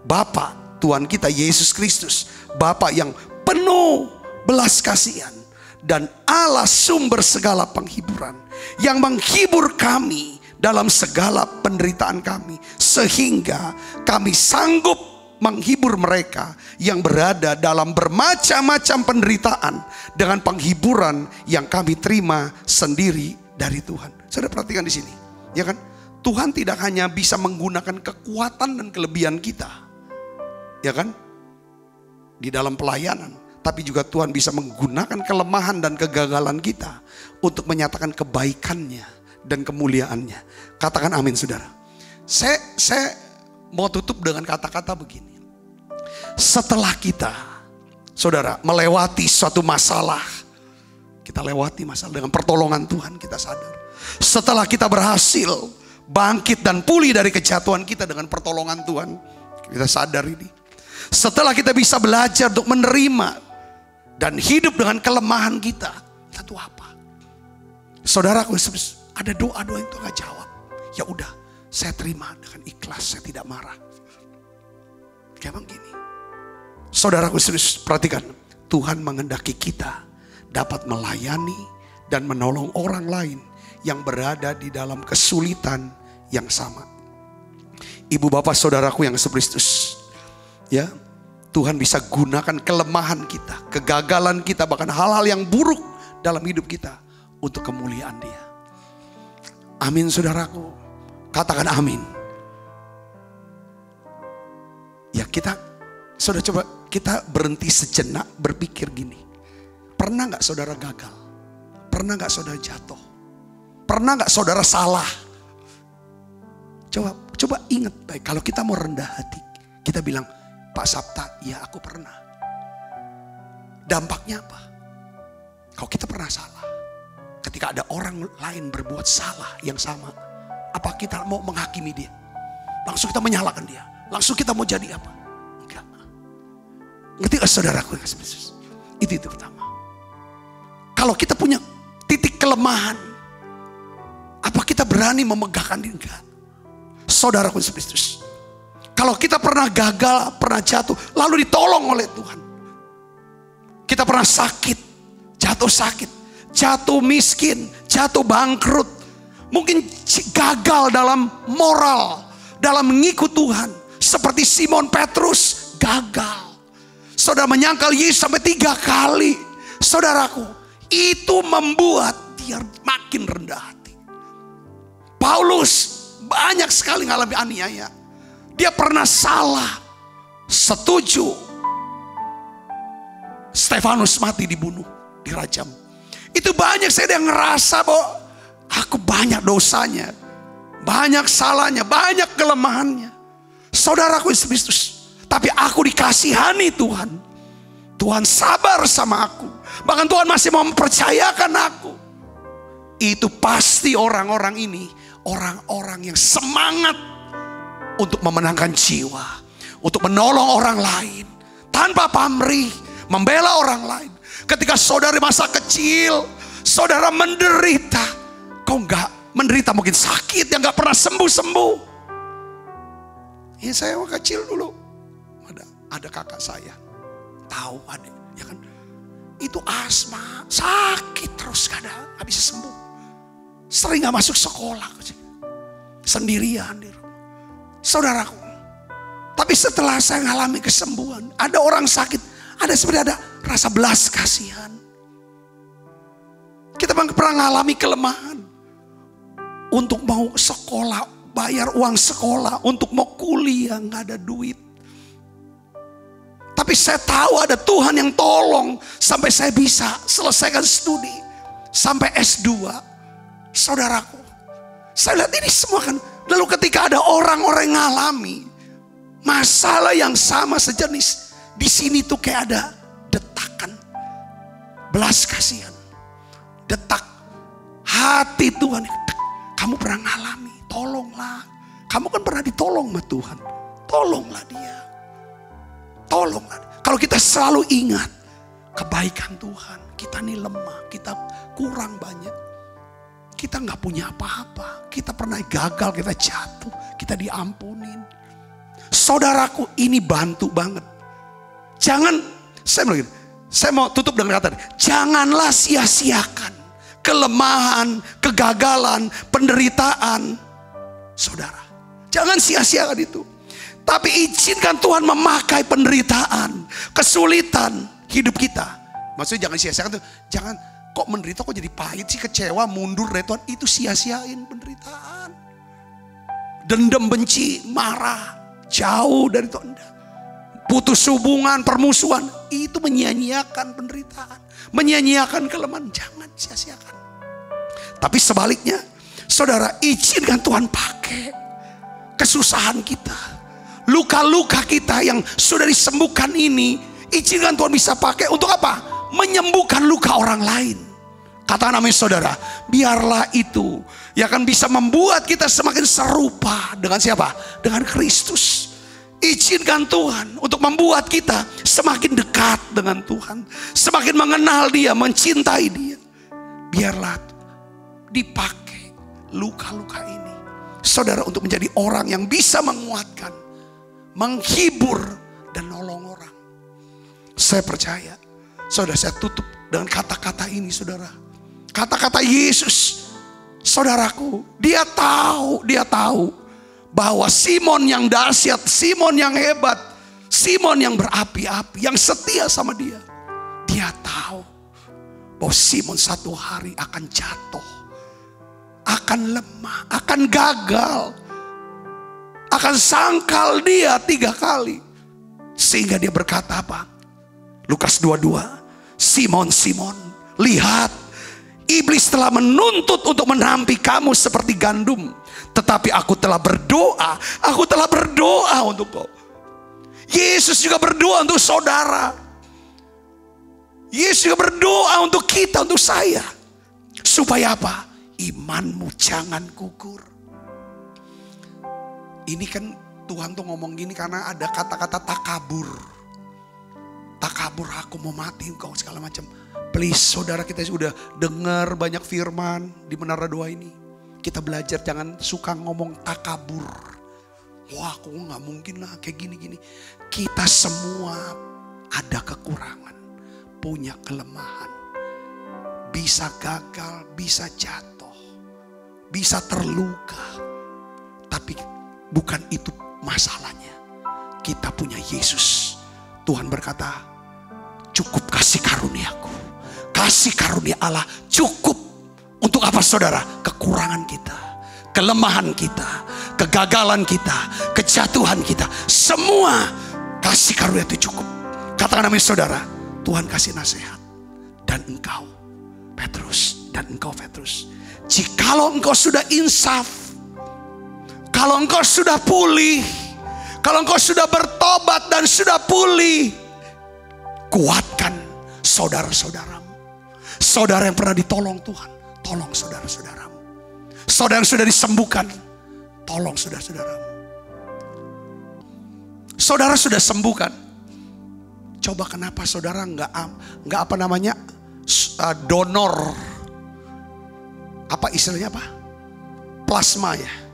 Bapa Tuhan kita Yesus Kristus, Bapa yang penuh belas kasihan dan Allah sumber segala penghiburan, yang menghibur kami dalam segala penderitaan kami, sehingga kami sanggup menghibur mereka yang berada dalam bermacam-macam penderitaan dengan penghiburan yang kami terima sendiri dari Tuhan. Saudara perhatikan di sini, ya kan? Tuhan tidak hanya bisa menggunakan kekuatan dan kelebihan kita, ya kan? Di dalam pelayanan, tapi juga Tuhan bisa menggunakan kelemahan dan kegagalan kita untuk menyatakan kebaikannya dan kemuliaannya. Katakan amin saudara. Saya mau tutup dengan kata-kata begini. Setelah kita, saudara, melewati suatu masalah, kita lewati masalah dengan pertolongan Tuhan, kita sadar. Setelah kita berhasil bangkit dan pulih dari kejatuhan kita dengan pertolongan Tuhan, kita sadar ini. Setelah kita bisa belajar untuk menerima dan hidup dengan kelemahan kita, kita tuh apa? Saudaraku, ada doa-doa yang Tuhan gak jawab. Ya udah, saya terima dengan ikhlas, saya tidak marah. Kayak begini. Saudaraku, perhatikan, Tuhan menghendaki kita dapat melayani dan menolong orang lain yang berada di dalam kesulitan yang sama. Ibu bapak saudaraku yang Kristus, ya, Tuhan bisa gunakan kelemahan kita, kegagalan kita, bahkan hal-hal yang buruk dalam hidup kita untuk kemuliaan Dia. Amin saudaraku. Katakan amin. Ya saudara coba kita berhenti sejenak berpikir gini. Pernah gak saudara gagal? Pernah gak saudara jatuh? Pernah gak saudara salah? Coba ingat baik, kalau kita mau rendah hati, kita bilang, Pak Sabta, ya aku pernah. Dampaknya apa? Kalau kita pernah salah, ketika ada orang lain berbuat salah yang sama, apa kita mau menghakimi dia? Langsung kita menyalahkan dia? Langsung kita mau jadi apa? Enggak. Ngerti gak saudaraku? Itu pertama. Kalau kita punya titik kelemahan, apa kita berani memegahkan diri? Enggak. Saudaraku Kristus, kalau kita pernah gagal, pernah jatuh, lalu ditolong oleh Tuhan. Kita pernah sakit, jatuh miskin, jatuh bangkrut. Mungkin gagal dalam moral, dalam mengikut Tuhan. Seperti Simon Petrus, gagal. Saudara menyangkal Yesus sampai 3 kali. Saudaraku, itu membuat dia makin rendah hati. Paulus banyak sekali mengalami aniaya. Dia pernah salah, setuju. Stefanus mati dibunuh, dirajam. Itu banyak saya yang ngerasa bahwa aku banyak dosanya. banyak salahnya, banyak kelemahannya. Saudaraku Yesus Kristus, tapi aku dikasihani Tuhan. Tuhan sabar sama aku. Bahkan Tuhan masih mau mempercayakan aku. Itu pasti orang-orang ini, orang-orang yang semangat untuk memenangkan jiwa, untuk menolong orang lain tanpa pamrih, membela orang lain. Ketika saudara masa kecil, saudara menderita, kau nggak menderita mungkin sakit yang nggak pernah sembuh-sembuh. Ya saya waktu kecil dulu, ada kakak saya, tahu adik, ya kan? Itu asma, sakit terus kadang, nggak bisa sembuh. Sering nggak masuk sekolah, sendirian di rumah. Saudaraku, tapi setelah saya mengalami kesembuhan, ada orang sakit, ada seperti ada rasa belas kasihan. Kita pernah mengalami kelemahan untuk mau sekolah, bayar uang sekolah, untuk mau kuliah nggak ada duit. Tapi saya tahu ada Tuhan yang tolong sampai saya bisa selesaikan studi sampai S2. Saudaraku, saya lihat ini semua kan. Lalu ketika ada orang-orang yang ngalami masalah yang sama sejenis, di sini tuh kayak ada detakan, belas kasihan, detak hati Tuhan. Kamu pernah ngalami, tolonglah. Kamu kan pernah ditolong sama Tuhan, tolonglah dia. Tolonglah. Kalau kita selalu ingat kebaikan Tuhan, kita nih lemah, kita kurang banyak. Kita nggak punya apa-apa. Kita pernah gagal, kita jatuh, kita diampunin. Saudaraku, ini bantu banget. Jangan, saya mau tutup dengan kata, janganlah sia-siakan kelemahan, kegagalan, penderitaan saudara. Jangan sia-siakan itu. Tapi izinkan Tuhan memakai penderitaan, kesulitan hidup kita. Maksudnya jangan sia-siakan tuh, jangan kok menderita kok jadi pahit sih, kecewa, mundur dari Tuhan. Itu sia-siain penderitaan. Dendam, benci, marah, jauh dari Tuhan. Putus hubungan, permusuhan, itu menyia-nyiakan penderitaan, menyia-nyiakan kelemahan. Jangan sia-siakan. Tapi sebaliknya, saudara, izinkan Tuhan pakai kesusahan kita, luka-luka kita yang sudah disembuhkan ini, izinkan Tuhan bisa pakai untuk apa? Menyembuhkan luka orang lain. Kata namanya saudara, biarlah itu yang akan bisa membuat kita semakin serupa dengan siapa? Dengan Kristus. Izinkan Tuhan untuk membuat kita semakin dekat dengan Tuhan, semakin mengenal Dia, mencintai Dia. Biarlah dipakai luka-luka ini, saudara, untuk menjadi orang yang bisa menguatkan, menghibur, dan nolong orang. Saya percaya, saudara, saya tutup dengan kata-kata ini, saudara. Kata-kata Yesus, saudaraku, dia tahu bahwa Simon yang dahsyat, Simon yang hebat, Simon yang berapi-api, yang setia sama dia. Dia tahu bahwa Simon satu hari akan jatuh, akan lemah, akan gagal, akan sangkal dia 3 kali. Sehingga dia berkata apa? Lukas 22, Simon, Simon, lihat, iblis telah menuntut untuk menampi kamu seperti gandum. Tetapi aku telah berdoa untuk kau. Yesus juga berdoa untuk saudara. Yesus juga berdoa untuk kita, untuk saya. Supaya apa? Imanmu jangan gugur. Ini kan Tuhan tuh ngomong gini karena ada kata-kata takabur. Takabur, aku mau mati engkau, segala macam. Please saudara, kita sudah dengar banyak firman di Menara Doa ini. Kita belajar jangan suka ngomong takabur. Wah, aku gak mungkin lah kayak gini-gini. Kita semua ada kekurangan, punya kelemahan. Bisa gagal, bisa jatuh, bisa terluka. Tapi bukan itu masalahnya. Kita punya Yesus. Tuhan berkata, cukup kasih karuniaku. Kasih karunia Allah cukup untuk apa saudara? Kekurangan kita, kelemahan kita, kegagalan kita, kejatuhan kita. Semua kasih karunia itu cukup. Katakan namanya saudara, Tuhan kasih nasihat. Dan engkau Petrus, jikalau engkau sudah insaf, Kalau engkau sudah pulih, kalau engkau sudah bertobat dan sudah pulih, kuatkan saudara-saudaramu. Saudara yang pernah ditolong Tuhan, tolong saudara-saudaramu. Saudara yang sudah disembuhkan, tolong saudara-saudaramu. Saudara sudah sembuhkan. Coba kenapa saudara nggak donor, apa istilahnya apa? Plasma ya.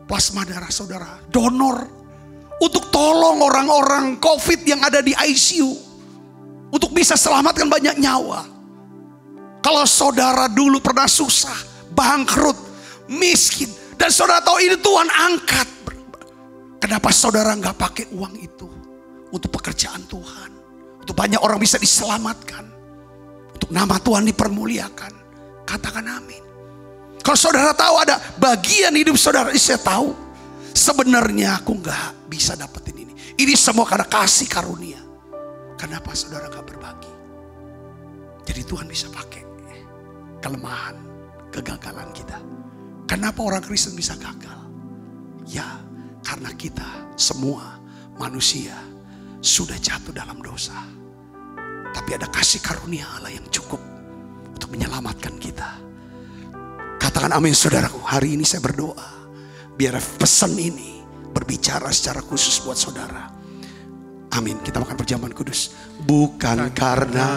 Plasma darah saudara, donor untuk tolong orang-orang COVID yang ada di ICU, untuk bisa selamatkan banyak nyawa. Kalau saudara dulu pernah susah, bangkrut, miskin, dan saudara tahu ini Tuhan angkat, kenapa saudara nggak pakai uang itu untuk pekerjaan Tuhan, untuk banyak orang bisa diselamatkan, untuk nama Tuhan dipermuliakan? Katakan amin. Kalau saudara tahu ada bagian hidup saudara, saya tahu sebenarnya aku nggak bisa dapetin ini. Ini semua karena kasih karunia. Kenapa saudara nggak berbagi? Jadi Tuhan bisa pakai kelemahan, kegagalan kita. Kenapa orang Kristen bisa gagal? Ya, karena kita semua manusia sudah jatuh dalam dosa. Tapi ada kasih karunia Allah yang cukup untuk menyelamatkan kita. Katakan amin saudaraku. Hari ini saya berdoa, biar pesan ini berbicara secara khusus buat saudara. Amin. Kita makan perjamuan kudus. Bukan karena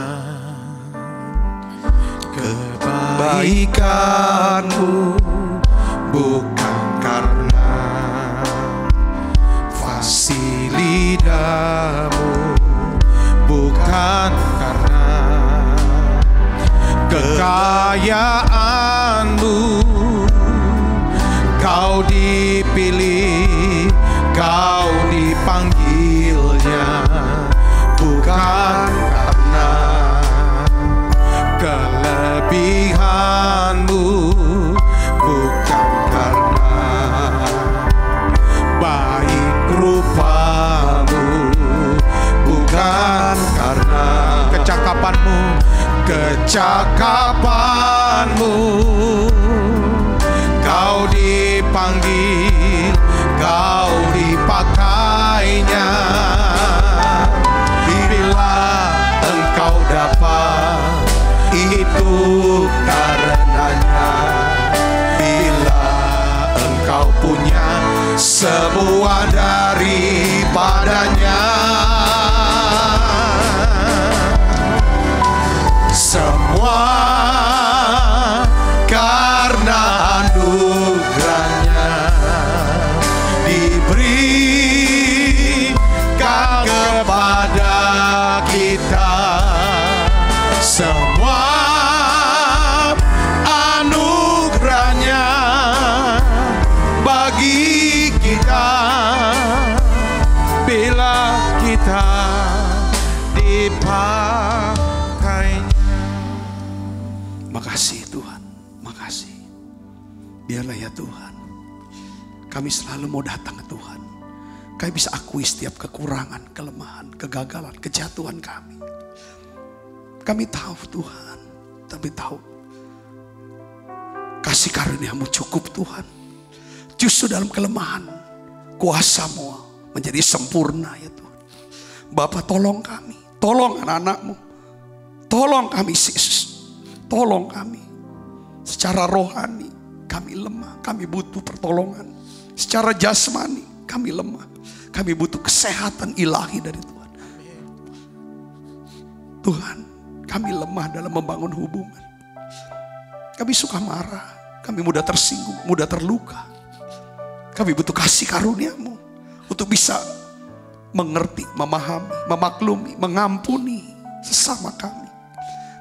kebaikanmu, bukan karena fasilidamu, bukan karena kekayaanmu, kau dipilih, kau dipanggilnya, bukan karena kelebihanmu, bukan karena baik rupamu, bukan karena kecakapanmu, kau dipanggil, kau dipakainya. Bila engkau dapat, itu karenanya. Bila engkau punya semua daripadanya, semua karena anugerahnya diberikan kepada kita. Semua anugerahnya bagi kita bila kita dipakai. Makasih Tuhan, makasih. Biarlah ya Tuhan, kami selalu mau datang ke Tuhan. Kami bisa akui setiap kekurangan, kelemahan, kegagalan, kejatuhan kami. Kami tahu Tuhan, tapi tahu kasih karunia-Mu cukup Tuhan. Justru dalam kelemahan, kuasa-Mu menjadi sempurna ya Tuhan. Bapa, tolong kami, tolong anak-anak-Mu, tolong kami Yesus. Tolong kami. Secara rohani kami lemah, kami butuh pertolongan. Secara jasmani kami lemah, kami butuh kesehatan ilahi dari Tuhan. Tuhan, kami lemah dalam membangun hubungan. Kami suka marah, kami mudah tersinggung, mudah terluka. Kami butuh kasih karunia-Mu untuk bisa mengerti, memahami, memaklumi, mengampuni sesama kami.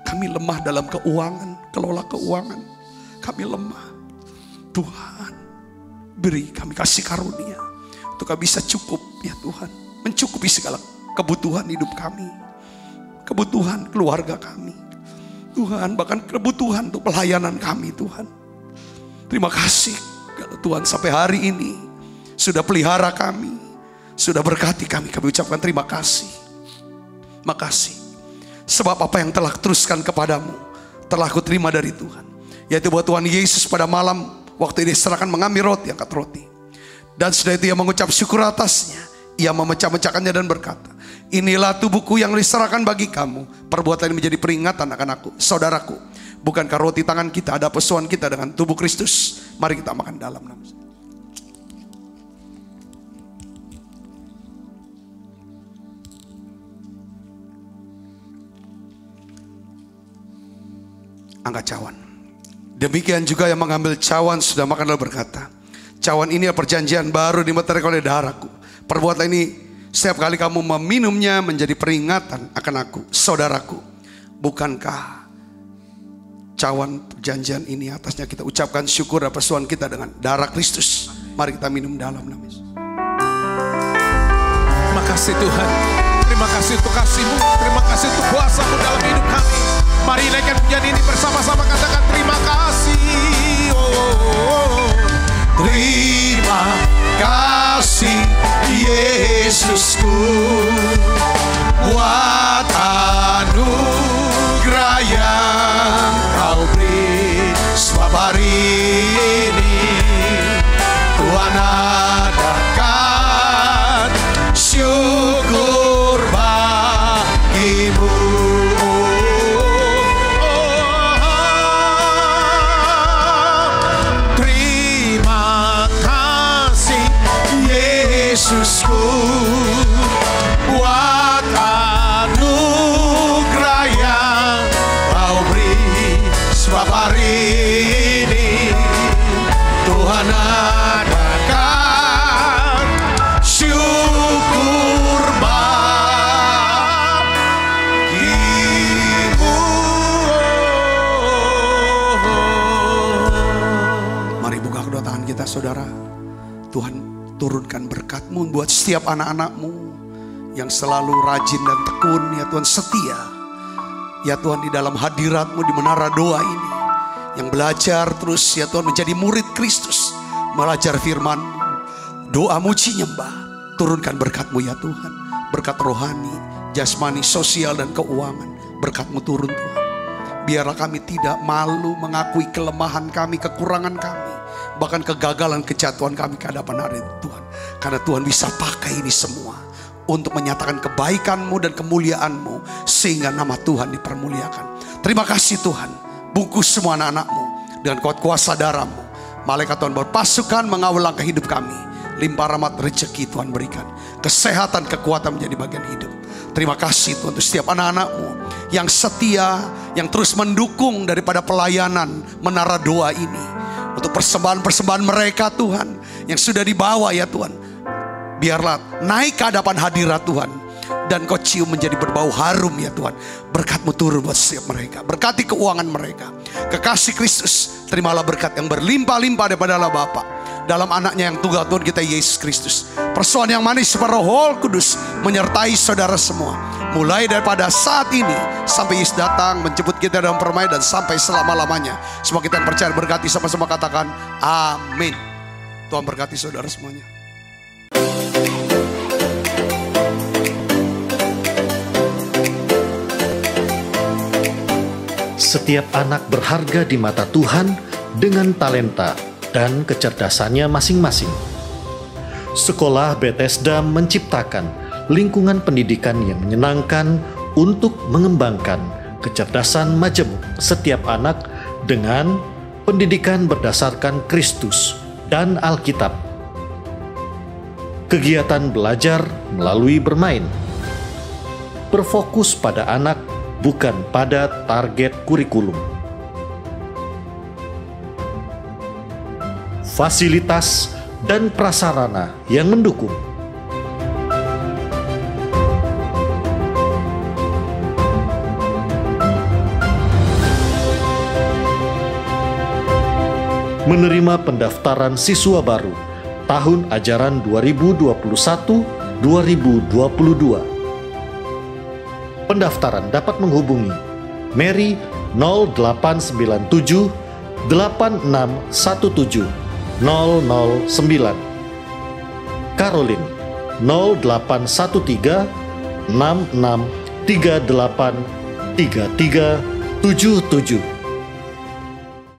Kami lemah dalam keuangan, kelola keuangan. Kami lemah. Tuhan, beri kami kasih karunia untuk kami bisa cukup ya Tuhan, mencukupi segala kebutuhan hidup kami, kebutuhan keluarga kami. Tuhan, bahkan kebutuhan untuk pelayanan kami Tuhan. Terima kasih kalau Tuhan sampai hari ini sudah pelihara kami, sudah berkati kami. Kami ucapkan terima kasih. Makasih. Sebab apa yang telah teruskan kepadamu telah aku terima dari Tuhan, yaitu bahwa Tuhan Yesus pada malam Waktu dia serahkan mengambil roti, angkat roti. Dan setelah itu ia mengucap syukur atasnya. Ia memecah-mecahkannya dan berkata, inilah tubuhku yang diserahkan bagi kamu. Perbuatan ini menjadi peringatan akan aku, saudaraku. Bukankah roti tangan kita ada pesuan kita dengan tubuh Kristus? Mari kita makan dalam nama. Angkat cawan. Demikian juga yang mengambil cawan sudah makan lalu berkata, cawan ini adalah perjanjian baru dimeteraikan oleh darahku. Perbuatlah ini setiap kali kamu meminumnya menjadi peringatan akan aku, saudaraku. Bukankah cawan perjanjian ini atasnya kita ucapkan syukur dan persoalan kita dengan darah Kristus? Mari kita minum dalam nama Yesus. Terima kasih Tuhan. Terima kasih untuk kasih-Mu. Terima kasih untuk kuasa-Mu dalam hidup kami. Mari naikkan pujian ini bersama-sama, katakan terima kasih. Terima kasih Yesusku, buat anugerah yang Kau beri. Sebab hari ini Tuhan adakan syukur bagimu. Yesusku, buat anugerah yang Kau beri. Sebab hari ini Tuhan adakan syukur bagimu. Mari buka kedua tangan kita, saudara. Tuhan turunkan berkat-Mu buat setiap anak-anak-Mu yang selalu rajin dan tekun, ya Tuhan, setia. Ya Tuhan, di dalam hadirat-Mu di menara doa ini, yang belajar terus, ya Tuhan, menjadi murid Kristus, belajar firman-Mu, doa muji nyembah. Turunkan berkat-Mu ya Tuhan, berkat rohani, jasmani, sosial dan keuangan. Berkat-Mu turun Tuhan. Biarlah kami tidak malu mengakui kelemahan kami, kekurangan kami, bahkan kegagalan, kejatuhan kami ke hadapan hari Tuhan. Karena Tuhan bisa pakai ini semua untuk menyatakan kebaikan-Mu dan kemuliaan-Mu, sehingga nama Tuhan dipermuliakan. Terima kasih Tuhan. Bungkus semua anak-anak-Mu dengan kuat kuasa darah-Mu. Malaikat Tuhan berpasukan mengawal langkah hidup kami. Limpah rahmat rezeki Tuhan berikan. Kesehatan, kekuatan menjadi bagian hidup. Terima kasih Tuhan untuk setiap anak-anak-Mu yang setia, yang terus mendukung daripada pelayanan menara doa ini. Untuk persembahan-persembahan mereka Tuhan yang sudah dibawa ya Tuhan, biarlah naik ke hadapan hadirat Tuhan, dan Kau cium menjadi berbau harum ya Tuhan. Berkat-Mu turun buat setiap mereka. Berkati keuangan mereka. Kekasih Kristus, terimalah berkat yang berlimpah-limpah daripada Allah Bapa dalam anaknya yang tunggal Tuhan kita Yesus Kristus. Persoalan yang manis seperti Roh Kudus menyertai saudara semua, mulai daripada saat ini sampai Yesus datang menjemput kita dalam permainan dan sampai selama-lamanya. Semua kita yang percaya berkati sama-sama katakan amin. Tuhan berkati saudara semuanya. Setiap anak berharga di mata Tuhan dengan talenta dan kecerdasannya masing-masing. Sekolah Bethesda menciptakan lingkungan pendidikan yang menyenangkan untuk mengembangkan kecerdasan majemuk setiap anak dengan pendidikan berdasarkan Kristus dan Alkitab. Kegiatan belajar melalui bermain, berfokus pada anak, bukan pada target kurikulum. Fasilitas dan prasarana yang mendukung. Menerima pendaftaran siswa baru tahun ajaran 2021-2022. Pendaftaran dapat menghubungi Mary 0897 8617 009, Caroline 0813 6638 3377.